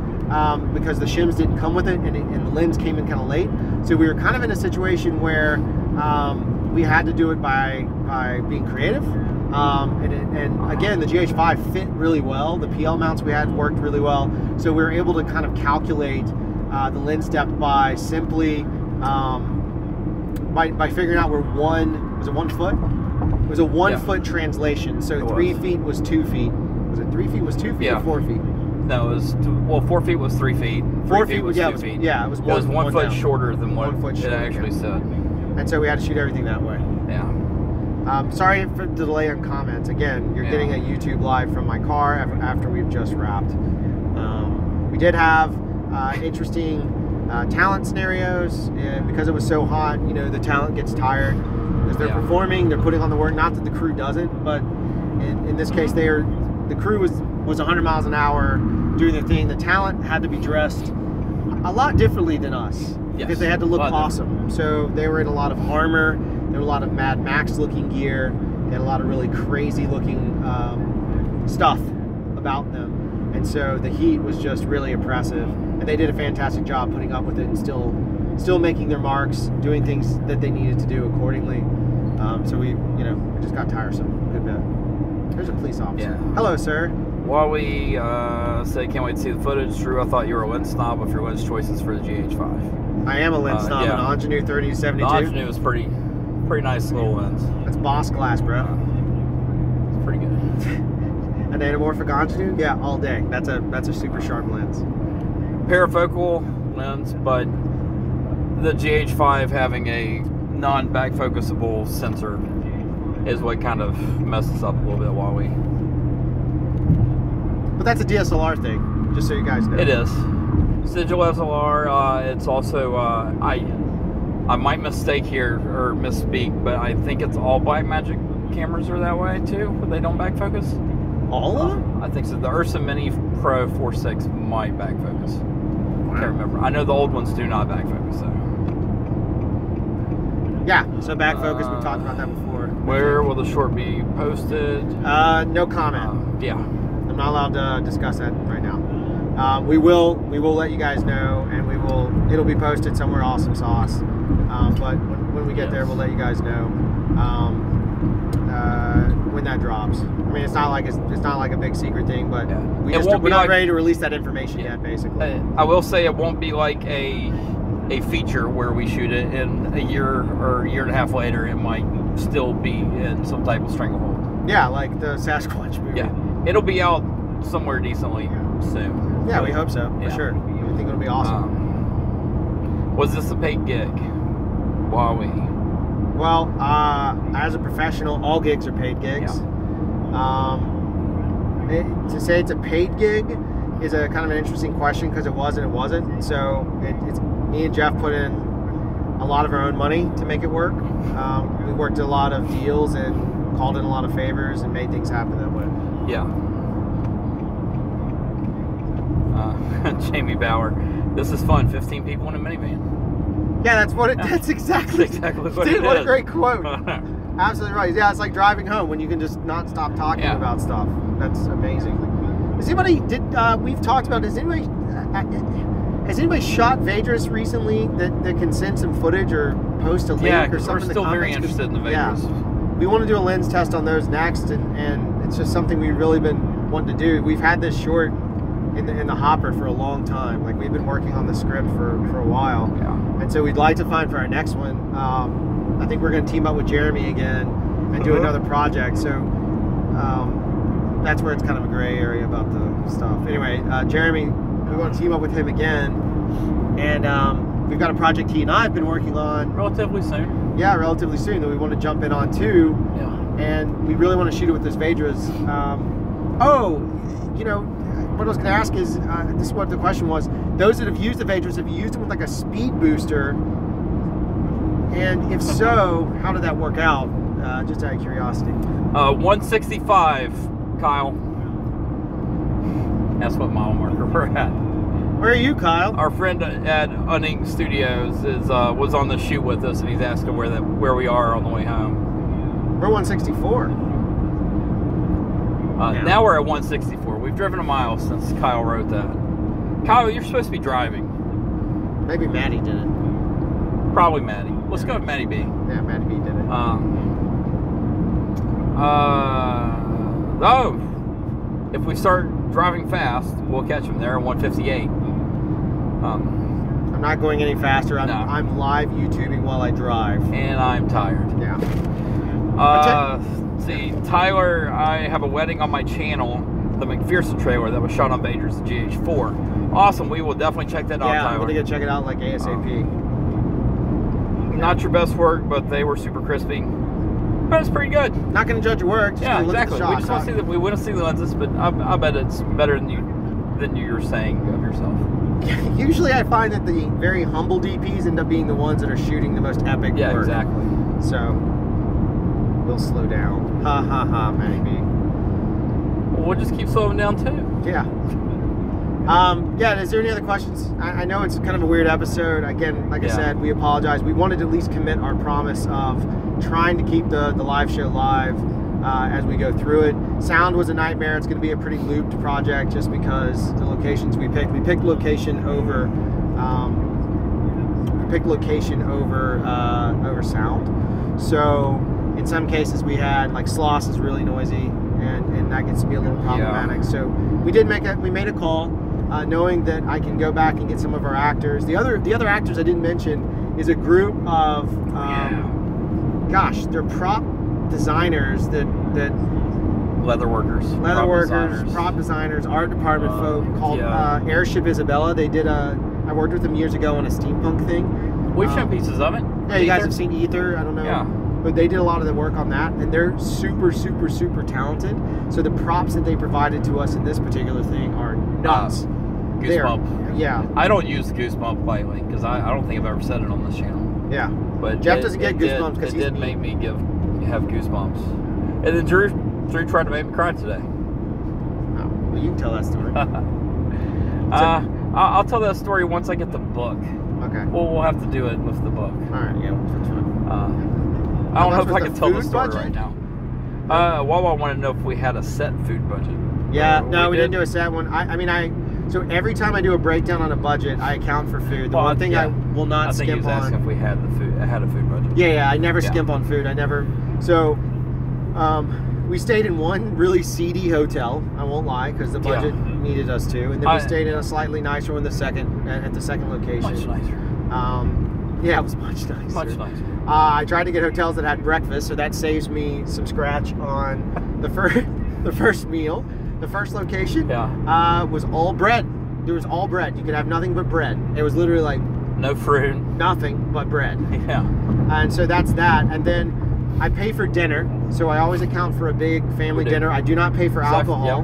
because the shims didn't come with it, and the lens came in kind of late, so we were kind of in a situation where we had to do it by being creative. And again, the GH5 fit really well. The PL mounts we had worked really well, so we were able to kind of calculate the lens depth by simply by figuring out where was it 1 foot? It was a 1 foot translation. So 3 feet was 2 feet. Was it 3 feet was 2 feet or 4 feet? No, it was 4 feet was 3 feet. 4 feet was 2 feet. Yeah, it was 1 foot down. shorter than what 1 foot it shorter, actually said. And so we had to shoot everything that way. Yeah. Sorry for the delay on comments. Again, you're getting a YouTube live from my car after we've just wrapped. We did have interesting talent scenarios, and because it was so hot, you know, the talent gets tired because they're performing, they're putting on the work. Not that the crew doesn't, but in this case, the crew was 100 miles an hour doing their thing. The talent had to be dressed a lot differently than us because they had to look awesome. So they were in a lot of armor. There were a lot of Mad Max looking gear. They had a lot of really crazy looking stuff about them. And so the heat was just really impressive. And they did a fantastic job putting up with it and still making their marks, doing things that they needed to do accordingly. So we just got tiresome a good bit. There's a police officer. Yeah. Hello, sir. While we say can't wait to see the footage, Drew, I thought you were a lens snob with your lens choices for the GH5. I am a lens snob, an Ingenue 30-72. The Ingenue is pretty nice little lens. That's Boss glass, bro. It's pretty good. An anamorphic Ingenue? Yeah, all day. That's a super sharp lens. Parafocal lens, but the GH5 having a non-back focusable sensor is what kind of messes up a little bit while we... But that's a DSLR thing, just so you guys know. It is. Digital SLR, it's also, I might mistake here, or misspeak, but I think it's all Blackmagic cameras are that way too, but they don't back focus. All of them? I think so. The Ursa Mini Pro 4.6 might back focus. I can't remember. I know the old ones do not back focus though. Yeah, so back focus, we talked about that before. Where will the short be posted? No comment. Yeah. I'm not allowed to discuss that right now. We will let you guys know, and it'll be posted somewhere awesome sauce. But when we get there, we'll let you guys know when that drops. I mean, it's not like a big secret thing, but we're not ready to release that information yet. Basically, I will say it won't be like a feature where we shoot it in a year or a year and a half later. It might still be in some type of stranglehold. Yeah, like the Sasquatch movie. Yeah, it'll be out somewhere decently soon. Yeah, we hope so, for sure. I think it'll be awesome. Was this a paid gig? Huawei. Well, as a professional, all gigs are paid gigs. Yeah. To say it's a paid gig is a kind of an interesting question because it was and it wasn't. So it's me and Jeff put in a lot of our own money to make it work. We worked a lot of deals and called in a lot of favors and made things happen that way. Yeah. Jamie Bauer, this is fun. 15 people in a minivan. Yeah, that's exactly what dude, it what is. a great quote. Absolutely right. Yeah, it's like driving home when you can just not stop talking about stuff. That's amazing. Has anybody we've talked about, has anybody shot Vadris recently that can send some footage or post a link or something? We're still very interested in the Vadris. Yeah. We want to do a lens test on those next, and it's just something we've really been wanting to do. We've had this short in the hopper for a long time. Like, we've been working on the script for a while. Yeah. And so we'd like to find for our next one, I think we're going to team up with Jeremy again and do another project. So that's where it's kind of a gray area about the stuff. Anyway, Jeremy, we want to team up with him again. And we've got a project he and I have been working on. Relatively soon. Yeah, relatively soon that we want to jump in on too. Yeah. And we really want to shoot it with this Vadris. What I was going to ask is, this is what the question was. Those that have used the Vadris, have you used them with like a speed booster? And if so, how did that work out? Just out of curiosity. 165, Kyle. That's what mile marker we're at. Where are you, Kyle? Our friend at Unink Studios was on the shoot with us, and he's asking where we are on the way home. We're 164. Now we're at 164. We've driven a mile since Kyle wrote that. Kyle, you're supposed to be driving. Maybe Maddie did it. Probably Maddie. Let's go with Maddie B. Yeah, Maddie B did it. If we start driving fast, we'll catch him there at 158. I'm not going any faster. I'm live YouTubing while I drive. And I'm tired. Yeah. See, Tyler, I have a wedding on my channel, the McPherson trailer that was shot on Vadris, the GH4. Awesome. We will definitely check that out, Tyler. Yeah, I'm going to go check it out like ASAP. Not your best work, but they were super crispy. But it's pretty good. Not going to judge your work. Just yeah, look exactly. At the We just want to see we want to see the lenses, but I bet it's better than you're saying of yourself. Usually, I find that the very humble DPs end up being the ones that are shooting the most epic work. Yeah, exactly. So we'll slow down. Ha ha ha, maybe. Well, we'll just keep slowing down too. Yeah. Yeah, is there any other questions? I know it's kind of a weird episode. Again, like I said, we apologize. We wanted to at least commit our promise of trying to keep the live show live as we go through it. Sound was a nightmare. It's going to be a pretty looped project just because the locations we picked. We picked location over over sound. So in some cases we had, like, Sloss is really noisy, and that gets to be a little problematic. Yeah. So we made a call, knowing that I can go back and get some of our actors. The other actors I didn't mention is a group of gosh, they're prop designers that leather workers, prop designers, art department folk called Airship Isabella. They did I worked with them years ago on a steampunk thing. We've shown pieces of it. Yeah, you guys have seen Ether. I don't know. Yeah. But they did a lot of the work on that, and they're super, super, super talented. So the props that they provided to us in this particular thing are nuts. Goosebump. Yeah. I don't use Goosebump lightly because I don't think I've ever said it on this channel. Yeah. But Jeff doesn't get goosebumps because it did make me have goosebumps. And then Drew tried to make me cry today. Oh, well, you can tell that story. I'll tell that story once I get the book. Okay. Well, we'll have to do it with the book. All right. Yeah. That's fine. I don't know if I can tell the story right now. Well, I want to know if we had a set food budget. Yeah. No, we didn't do a set one. So every time I do a breakdown on a budget, I account for food. The one thing I will not skimp on. I think he was asking if we had a food budget. Yeah. I never skimp on food. I never. So, we stayed in one really seedy hotel. I won't lie, because the budget needed us to. And then we stayed in a slightly nicer one at the second location. Much nicer. Yeah, it was much nicer. Much nicer. I tried to get hotels that had breakfast, so that saves me some scratch on the first meal. The first location was all bread. There was all bread. You could have nothing but bread. It was literally like no fruit, nothing but bread. Yeah. And so that's that. And then I pay for dinner, so I always account for a big family dinner. I do not pay for alcohol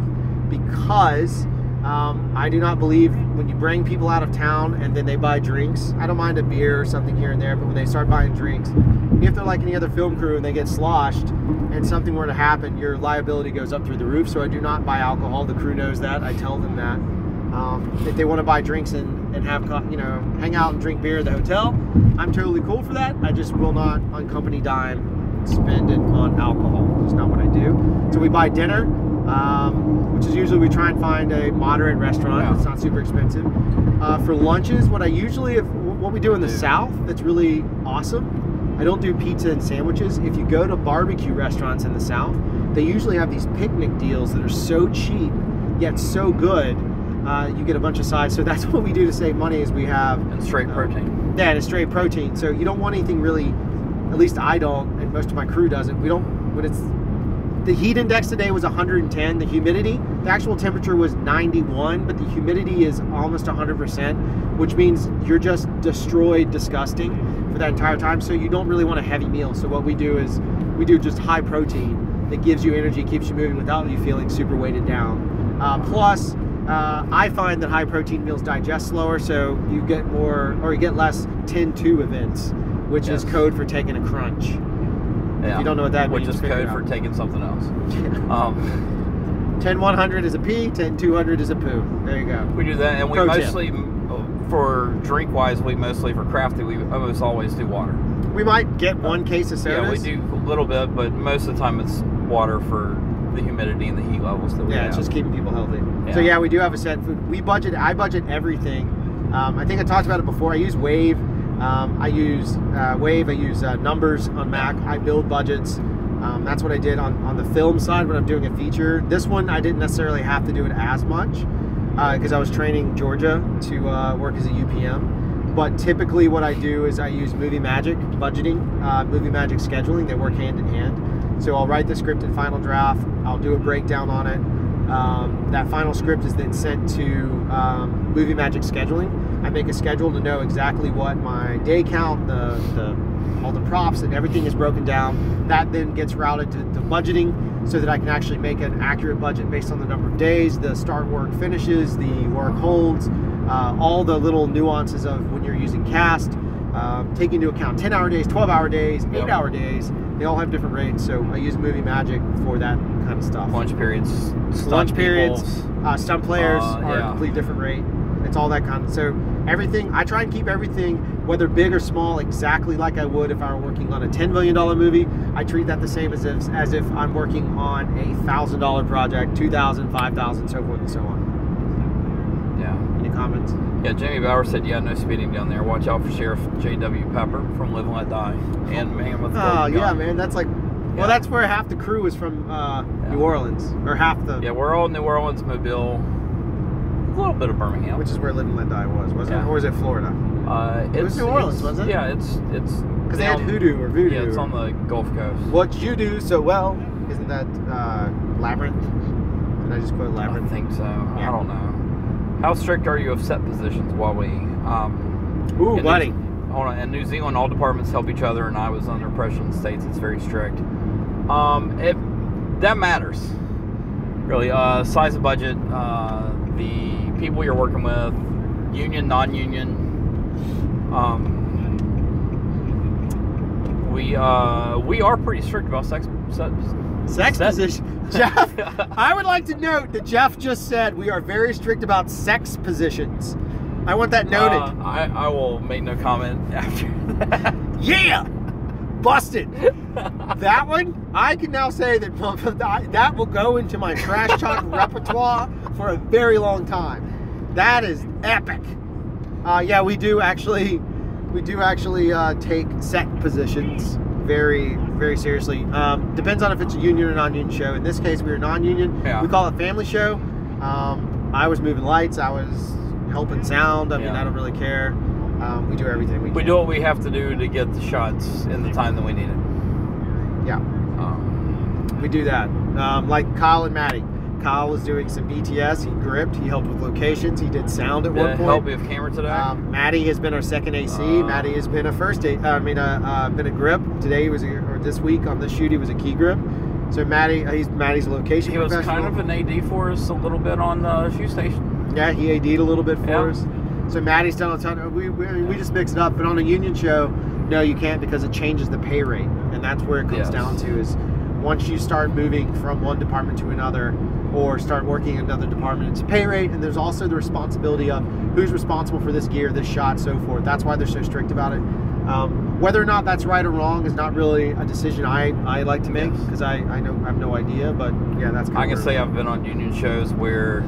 because I do not believe when you bring people out of town and then they buy drinks. I don't mind a beer or something here and there, but when they start buying drinks, if they're like any other film crew and they get sloshed and something were to happen, your liability goes up through the roof. So I do not buy alcohol. The crew knows that. I tell them that. If they want to buy drinks and have, you know, hang out and drink beer at the hotel, I'm totally cool for that. I just will not, on company dime, spend it on alcohol. It's not what I do. So we buy dinner, which is usually we try and find a moderate restaurant. It's not super expensive. For lunches, what we do in the South that's really awesome, I don't do pizza and sandwiches. If you go to barbecue restaurants in the South, they usually have these picnic deals that are so cheap yet so good. You get a bunch of sides. So that's what we do to save money is we have... And straight protein. Yeah, and it's straight protein. So you don't want anything really, at least I don't, and most of my crew doesn't. We don't, when it's, the heat index today was 110. The humidity, the actual temperature was 91, but the humidity is almost 100%, which means you're just destroyed, disgusting for that entire time. So you don't really want a heavy meal. So what we do is we do just high protein that gives you energy, keeps you moving without you feeling super weighted down. Plus, I find that high protein meals digest slower, so you get more, or you get less 10-2 events, which is code for taking a crunch. Yeah. If you don't know what that means, which is code for taking something else. 10-100 is a pee, 10-200 is a poo. There you go. We do that, and we mostly, for drink-wise, we mostly, for crafty, we almost always do water. We might get one case of sodas. Yeah, we do a little bit, but most of the time it's water for the humidity and the heat levels that we have. Yeah, it's just keeping people healthy. Yeah. So yeah, we do have a set food. I budget everything. I think I talked about it before. I use Wave. I use Wave. I use Numbers on Mac. I build budgets. That's what I did on the film side when I'm doing a feature. This one I didn't necessarily have to do it as much because I was training Georgia to work as a UPM. But typically what I do is I use Movie Magic budgeting, Movie Magic scheduling. They work hand in hand. So I'll write the script in Final Draft. I'll do a breakdown on it. That final script is then sent to Movie Magic scheduling. I make a schedule to know exactly what my day count, all the props and everything is broken down. That then gets routed to budgeting so that I can actually make an accurate budget based on the number of days, the start work finishes, the work holds, all the little nuances of when you're using cast, taking into account 10-hour days, 12-hour days, 8-hour days. They all have different rates, so I use Movie Magic for that kind of stuff. Lunch periods, stunt players are a complete different rate. It's all that kind of, so everything, I try and keep everything, whether big or small, exactly like I would if I were working on a $10 million movie. I treat that the same as if I'm working on a $1,000 project, $2,000, $5,000, so forth and so on. Yeah. Any comments? Yeah, Jamie Bauer said, yeah, no speeding down there. Watch out for Sheriff J.W. Pepper from Live and Let Die. And Man with Oh, yeah, man. That's like, well, that's where half the crew is from New Orleans. Or half the... Yeah, we're all New Orleans, Mobile, a little bit of Birmingham. Which is where Live and Let Die was it? Or was it Florida? It was New Orleans, wasn't it? Yeah, it's... Because they had Hoodoo or Voodoo. Yeah, it's on the Gulf Coast. What you do so well, isn't that Labyrinth? Did I just quote Labyrinth? I think so. Yeah. I don't know. How strict are you of set positions while we... Ooh, buddy. Hold on. In New Zealand, all departments help each other, and I was under pressure in the States. It's very strict. That matters. Really. Size of budget, the people you're working with, union, non-union. We are pretty strict about sex position. Jeff, I would like to note that Jeff just said we are very strict about sex positions. I want that noted. I will make no comment after that. Yeah! Busted! That one, I can now say that will go into my trash talk repertoire for a very long time. That is epic. Yeah, we do actually take set positions very, very seriously. Depends on if it's a union or non-union show. In this case, we were non-union. Yeah. We call it family show. I was moving lights. I was helping sound. I mean, I don't really care. We do everything. We do what we have to do to get the shots in the time that we need it. Yeah. We do that. Like Kyle and Maddie. Kyle was doing some BTS. He gripped. He helped with locations. He did sound at one point. Help with camera today. Maddie has been our second AC. Maddie has been a been a grip. Today or this week on the shoot, he was a key grip. So Maddie, he's Maddie's location. He was professional. kind of an AD for us a little bit on the shoot station. Yeah, he AD'd a little bit for Yeah. us. So Maddie's done a ton. We just mix it up, but on a union show, no, you can't because it changes the pay rate, and that's where it comes Yes. down to is once you start moving from one department to another, or start working in another department, it's pay rate, and there's also the responsibility of who's responsible for this gear, this shot, so forth. That's why they're so strict about it. Whether or not that's right or wrong is not really a decision I like to make because I have no idea. But yeah, that's. I can say I've been on union shows where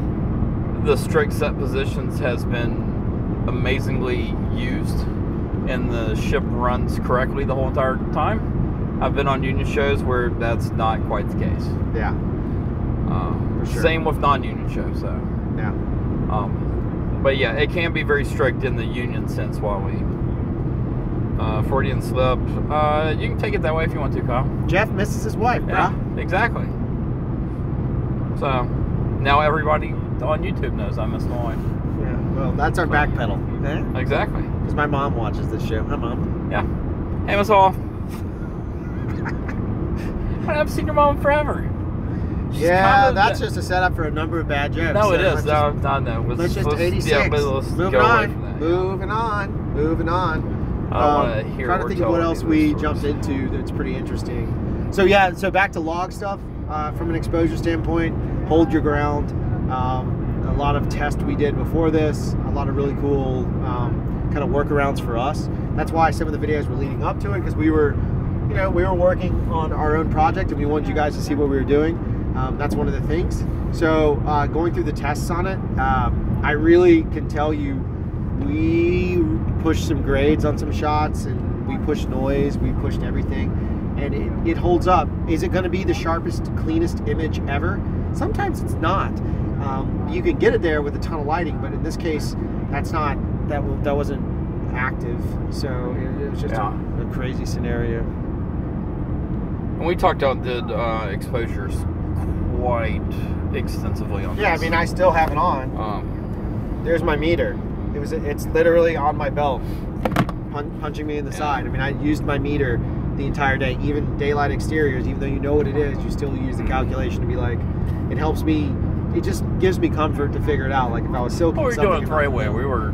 the strict set positions has been amazingly used, and the ship runs correctly the whole entire time. I've been on union shows where that's not quite the case. Yeah. For sure. Same with non-union shows, though. Yeah. But yeah, it can be very strict in the union sense while we Freudian slip. You can take it that way if you want to, Kyle. Jeff misses his wife, Yeah, bruh. exactly. So now everybody on YouTube knows I missed my wife. Yeah. Well, that's our back pedal. Exactly. Because my mom watches this show. Hi, Mom. Yeah. Hey, Miss Hall. I haven't seen your mom forever. She's Yeah, kind of that's just a setup for a number of bad jokes. No, it So is. let's No, no. Let's just 86. Yeah, but let's Moving go away on. from that. Moving on. Moving on. I don't want to hear Trying to or think of tell what any else of we those jumped stories. into that's pretty interesting. So yeah, so back to log stuff. From an exposure standpoint, hold your ground. A lot of tests we did before this. A lot of really cool kind of workarounds for us. That's why some of the videos were leading up to it because we were working on our own project and we wanted you guys to see what we were doing. That's one of the things. So going through the tests on it, I really can tell you we pushed some grades on some shots and we pushed noise, we pushed everything, and it holds up. Is it going to be the sharpest, cleanest image ever? Sometimes it's not. You can get it there with a ton of lighting, but in this case, that wasn't active, so it was just a crazy scenario. And we talked about did exposures quite extensively on this. Yeah, I mean, I still have it on. There's my meter. It's literally on my belt, punching me in the side. I mean, I used my meter the entire day, even daylight exteriors. Even though you know what it is, you still use the calculation to be like, it helps me. It just gives me comfort to figure it out. Like if I was silking we were something, doing it the right way. We were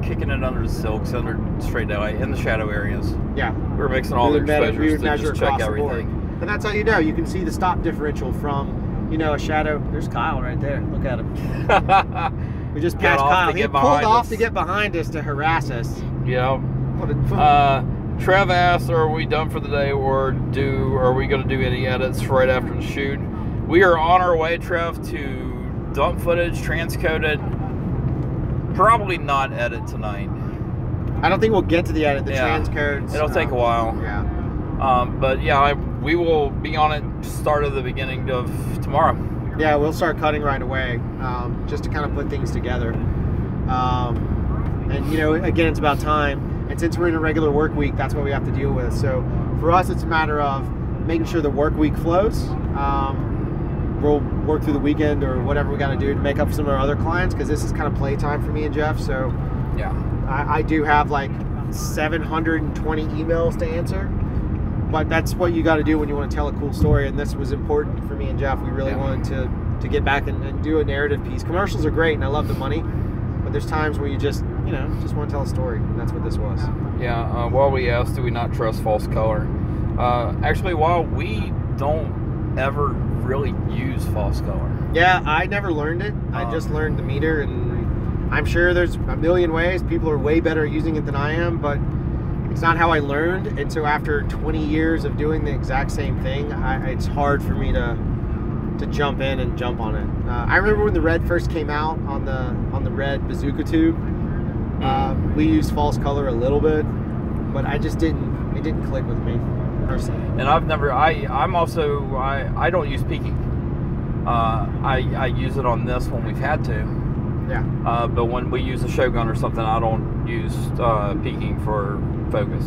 kicking it under the silks, under straight daylight, in the shadow areas. Yeah, We were mixing all the exposures we would to measure just check across the board. everything. And that's how you know. You can see the stop differential from, a shadow. There's Kyle right there. Look at him. We just Got passed off Kyle. to He get pulled behind off us. to get behind us to harass us. Yeah. What a Trev asked, are we done for the day, or are we going to do any edits right after the shoot? We are on our way, Trev, to dump footage, transcode it. Probably not edit tonight. I don't think we'll get to the edit. The transcodes. It'll take a while. Yeah. But yeah, we will be on it start of the beginning of tomorrow. Yeah, we'll start cutting right away, just to kind of put things together. And again, it's about time. And since we're in a regular work week, that's what we have to deal with. So for us, it's a matter of making sure the work week flows. We'll work through the weekend or whatever we got to do to make up for some of our other clients, because this is kind of playtime for me and Jeff. So yeah, I do have like 720 emails to answer. But that's what you got to do when you want to tell a cool story, and this was important for me and Jeff. We really wanted to get back and do a narrative piece. Commercials are great, and I love the money, but there's times where you just want to tell a story, and that's what this was. Yeah. While we asked, do we not trust false color? Actually, while we don't ever really use false color. Yeah, I never learned it. I just learned the meter, and I'm sure there's a million ways. People are way better at using it than I am, but it's not how I learned. And so after 20 years of doing the exact same thing, it's hard for me to jump in and jump on it. I remember when the red first came out on the red bazooka tube. We used false color a little bit, but it didn't click with me personally. And I don't use peaking. I use it on this when we've had to. Yeah. But when we use a Shogun or something, I don't use peaking for focus.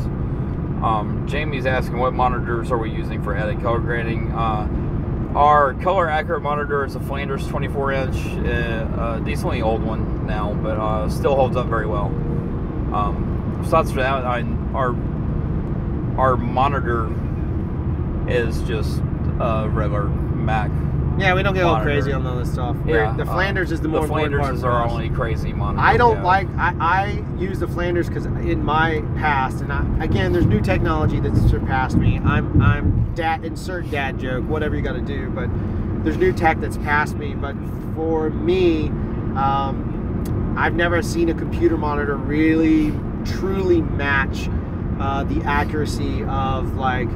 Jamie's asking, what monitors are we using for edit color grading? Our color accurate monitor is a Flanders 24-inch, a decently old one now, but still holds up very well. Besides for that, our monitor is just a regular Mac Yeah, we don't get all monitor. crazy on all this stuff. Yeah, The flanders is the more important part. The Flanders are only crazy monitor. I don't like. I use the flanders because in my past, and again, there's new technology that's surpassed me. I'm insert dad joke, whatever you got to do, but there's new tech that's passed me. But for me, I've never seen a computer monitor really truly match the accuracy of like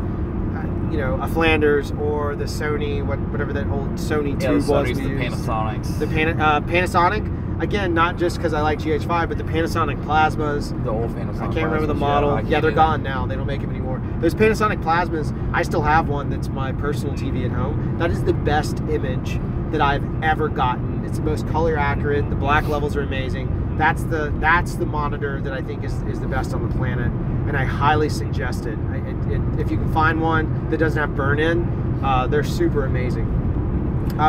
a Flanders or the Sony, whatever that old Sony 2 was. The Panasonics. The Panasonic, again, not just because I like GH5, but the Panasonic plasmas. The old Panasonic. I can't remember the model. Yeah, they're gone now. They don't make them anymore. Those Panasonic plasmas, I still have one that's my personal TV at home. That is the best image that I've ever gotten. It's the most color accurate. The black levels are amazing. That's the monitor that I think is the best on the planet, and I highly suggest it. If you can find one that doesn't have burn-in, they're super amazing.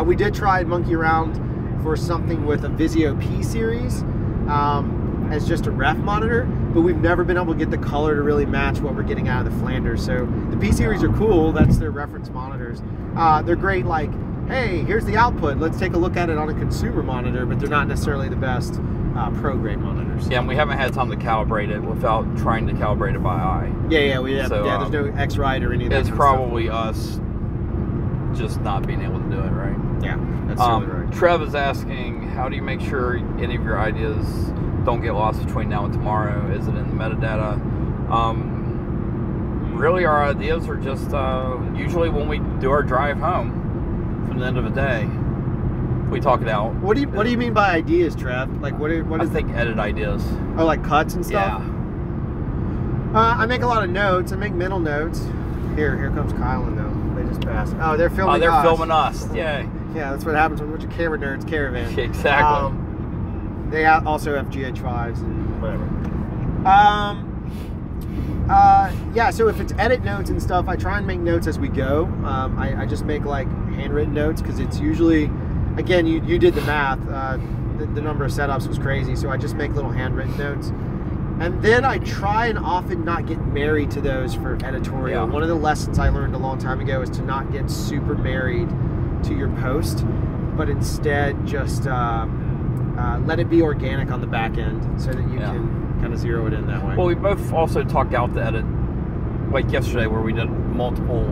We did try and monkey around for something with a Vizio P series as just a ref monitor, but we've never been able to get the color to really match what we're getting out of the Flanders. So the P series are cool. That's their reference monitors. They're great. Like, hey, here's the output. Let's take a look at it on a consumer monitor, but they're not necessarily the best pro-grade monitors. Yeah, and we haven't had time to calibrate it without trying to calibrate it by eye. Yeah, we have. So, yeah, there's no X-Rite or any of that. It's probably us just not being able to do it, right? Yeah, that's totally right. Trev is asking, how do you make sure any of your ideas don't get lost between now and tomorrow? Is it in the metadata? Really, our ideas are just usually when we do our drive home from the end of the day. We talk it out. What do you mean by ideas, Trev? Like what I think edit ideas. Oh, like cuts and stuff? Yeah. I make a lot of notes. I make mental notes. Here comes Kyle and though. They just passed. Oh, they're filming us. Oh, they're filming us. Yay. Yeah, that's what happens when a bunch of camera nerds caravan. Exactly. They also have GH5s and whatever. Yeah, so if it's edit notes and stuff, I try and make notes as we go. I just make like handwritten notes because it's usually, again, you did the math. The number of setups was crazy, so I just make little handwritten notes. And then I try and often not get married to those for editorial. Yeah. One of the lessons I learned a long time ago is to not get super married to your post, but instead just let it be organic on the back end so that you can kind of zero it in that way. Well, we both also talked out the edit, like yesterday, where we did multiple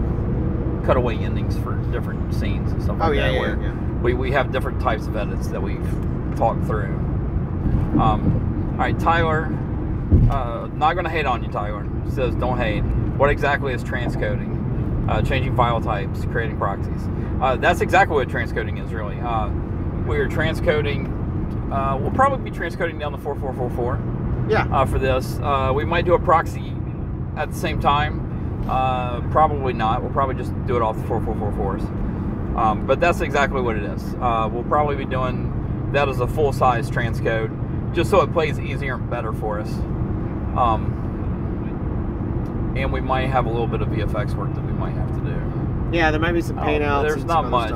cutaway endings for different scenes and stuff like that. Yeah. We have different types of edits that we've talked through. All right, Tyler, not going to hate on you, Tyler. He says, don't hate. What exactly is transcoding? Changing file types, creating proxies. That's exactly what transcoding is, really. We are transcoding, we'll probably be transcoding down to 4444. Yeah. For this. We might do a proxy at the same time. Probably not. We'll probably just do it off the 4444s. But that's exactly what it is. We'll probably be doing that as a full-size transcode, just so it plays easier and better for us. And we might have a little bit of VFX work that we might have to do. Yeah, there might be some paint outs. There's not much,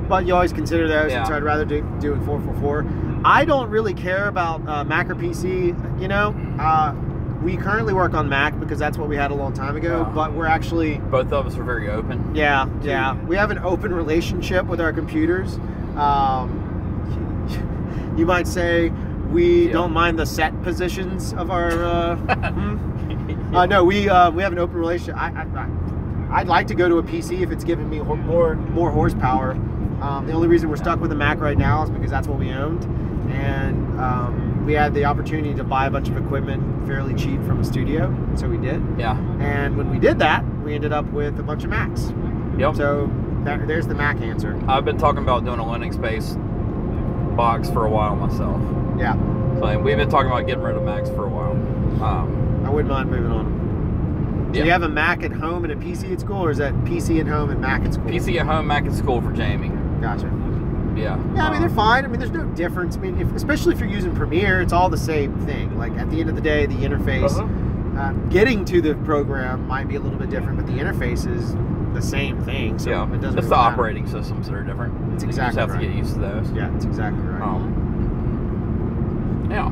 but you always consider those, yeah. And so I'd rather do it 444. I don't really care about Mac or PC. We currently work on Mac because that's what we had a long time ago. Yeah. But we're actually both of us are very open. Yeah. We have an open relationship with our computers. You might say we don't mind the set positions of our. No, we have an open relationship. I'd like to go to a PC if it's giving me more horsepower. The only reason we're stuck with a Mac right now is because that's what we owned, and we had the opportunity to buy a bunch of equipment fairly cheap from a studio, so we did. Yeah. And when we did that, we ended up with a bunch of Macs. Yep. So there's the Mac answer. I've been talking about doing a Linux-based box for a while myself. Yeah. So we've been talking about getting rid of Macs for a while. I wouldn't mind moving on. Do you have a Mac at home and a PC at school, or is that PC at home and Mac at school? PC at home, Mac at school for Jamie. Gotcha. Yeah. Yeah, I mean, they're fine. I mean, there's no difference. I mean, especially if you're using Premiere, it's all the same thing. Like, at the end of the day, the interface, getting to the program might be a little bit different, but the interface is the same thing. So yeah, it doesn't it's really the matter. operating systems that are different. It's you exactly just have right. to get used to those. Yeah, it's exactly right. Yeah.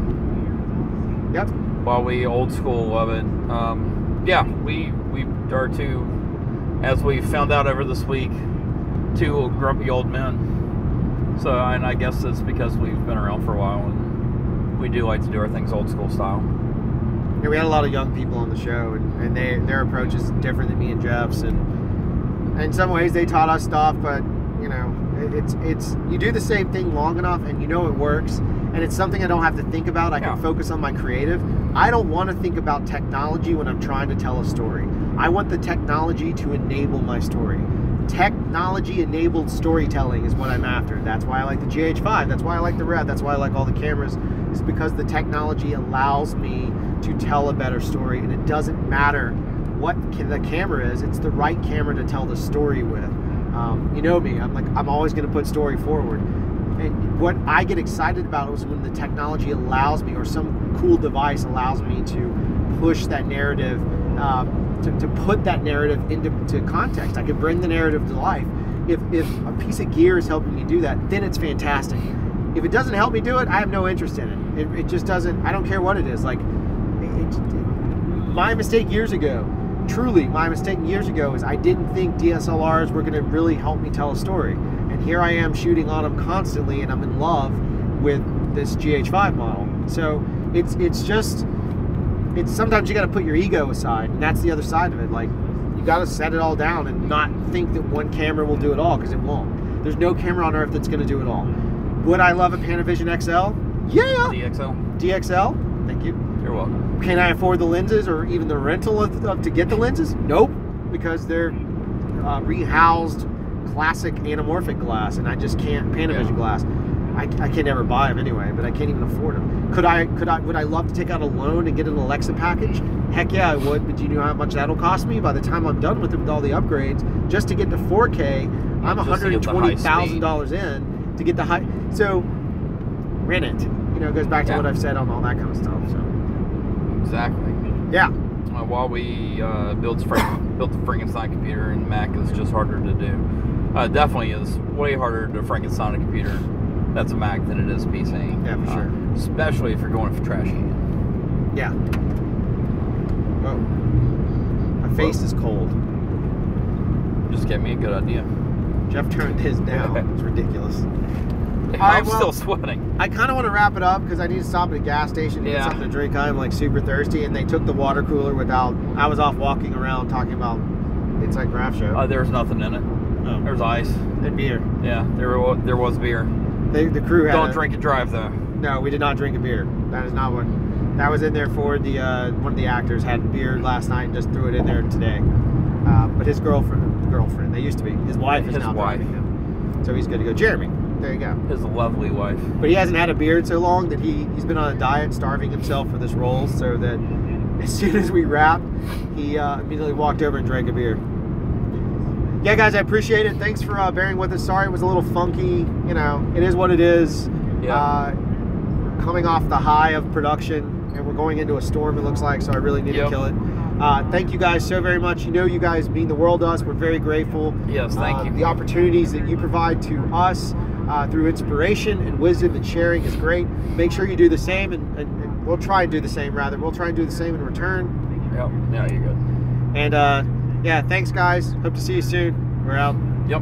Yep. While we old school love it, yeah, we are too, as we found out over this week, two grumpy old men. So, and I guess it's because we've been around for a while and we do like to do our things old school style. Yeah, we had a lot of young people on the show, and their approach is different than me and Jeff's, and in some ways they taught us stuff, but you know, it's you do the same thing long enough and you know it works, and it's something I don't have to think about. I can focus on my creative. I don't want to think about technology when I'm trying to tell a story. I want the technology to enable my story. Technology enabled storytelling is what I'm after. That's why I like the GH5. That's why I like the Red. That's why I like all the cameras. Is because the technology allows me to tell a better story, and it doesn't matter what the camera is. It's the right camera to tell the story with. You know me. I'm always going to put story forward. And what I get excited about is when the technology allows me, or some cool device allows me to push that narrative, to put that narrative into context. I can bring the narrative to life. If a piece of gear is helping me do that, then it's fantastic. If it doesn't help me do it, I have no interest in it. It just doesn't. I don't care what it is. Like, my mistake years ago, truly my mistake years ago, is I didn't think DSLRs were going to really help me tell a story. And here I am shooting on them constantly, and I'm in love with this GH5 model. So it's sometimes you got to put your ego aside, and that's the other side of it. Like, you got to set it all down and not think that one camera will do it all, because it won't. There's no camera on earth that's going to do it all. Would I love a Panavision XL? Yeah. DXL. DXL. Thank you. You're welcome. Can I afford the lenses or even the rental to get the lenses? Nope, because they're rehoused classic anamorphic glass, and I just can't Panavision glass. I can never buy them anyway, but I can't even afford them. Would I love to take out a loan and get an Alexa package? Heck yeah, I would. But do you know how much that'll cost me? By the time I'm done with it, with all the upgrades, just to get to 4K, I'm $120,000 in to get the high. So rent it. You know, it goes back to what I've said on all that kind of stuff. So exactly. Yeah. While we built the Frankenstein computer, and Mac is just harder to do. Definitely is way harder to Frankenstein a computer that's a Mac than it is PC. Yeah, for sure. Especially if you're going for trash heating. Yeah. Whoa. My face is cold. Just gave me a good idea. Jeff turned his down. It's ridiculous. I'm still sweating. I kind of want to wrap it up because I need to stop at a gas station to get something to drink. I'm like super thirsty, and they took the water cooler without. I was off walking around talking about Inside Crftsho. There's nothing in it. Oh. There's ice and beer. Yeah, there was beer. The crew had. Don't drink and drive though. No, we did not drink a beer. That is not what. That was in there for the one of the actors had beer last night and just threw it in there today. But his girlfriend, they used to be. His wife is now driving him. So he's good to go. Jeremy. There you go. His lovely wife. But he hasn't had a beard so long that he's been on a diet, starving himself for this role, so that as soon as we wrapped, he immediately walked over and drank a beer. Yeah, guys, I appreciate it. Thanks for bearing with us. Sorry it was a little funky. You know, it is what it is. Yeah. We're coming off the high of production, and we're going into a storm, it looks like, so I really need to kill it. Thank you guys so very much. You know, you guys mean the world to us. We're very grateful. Yes, thank you. The opportunities that you provide to us through inspiration and wisdom and sharing is great. Make sure you do the same, and we'll try and do the same, rather. We'll try and do the same in return. Yep, yeah, you're good. And yeah, thanks, guys. Hope to see you soon. We're out. Yep.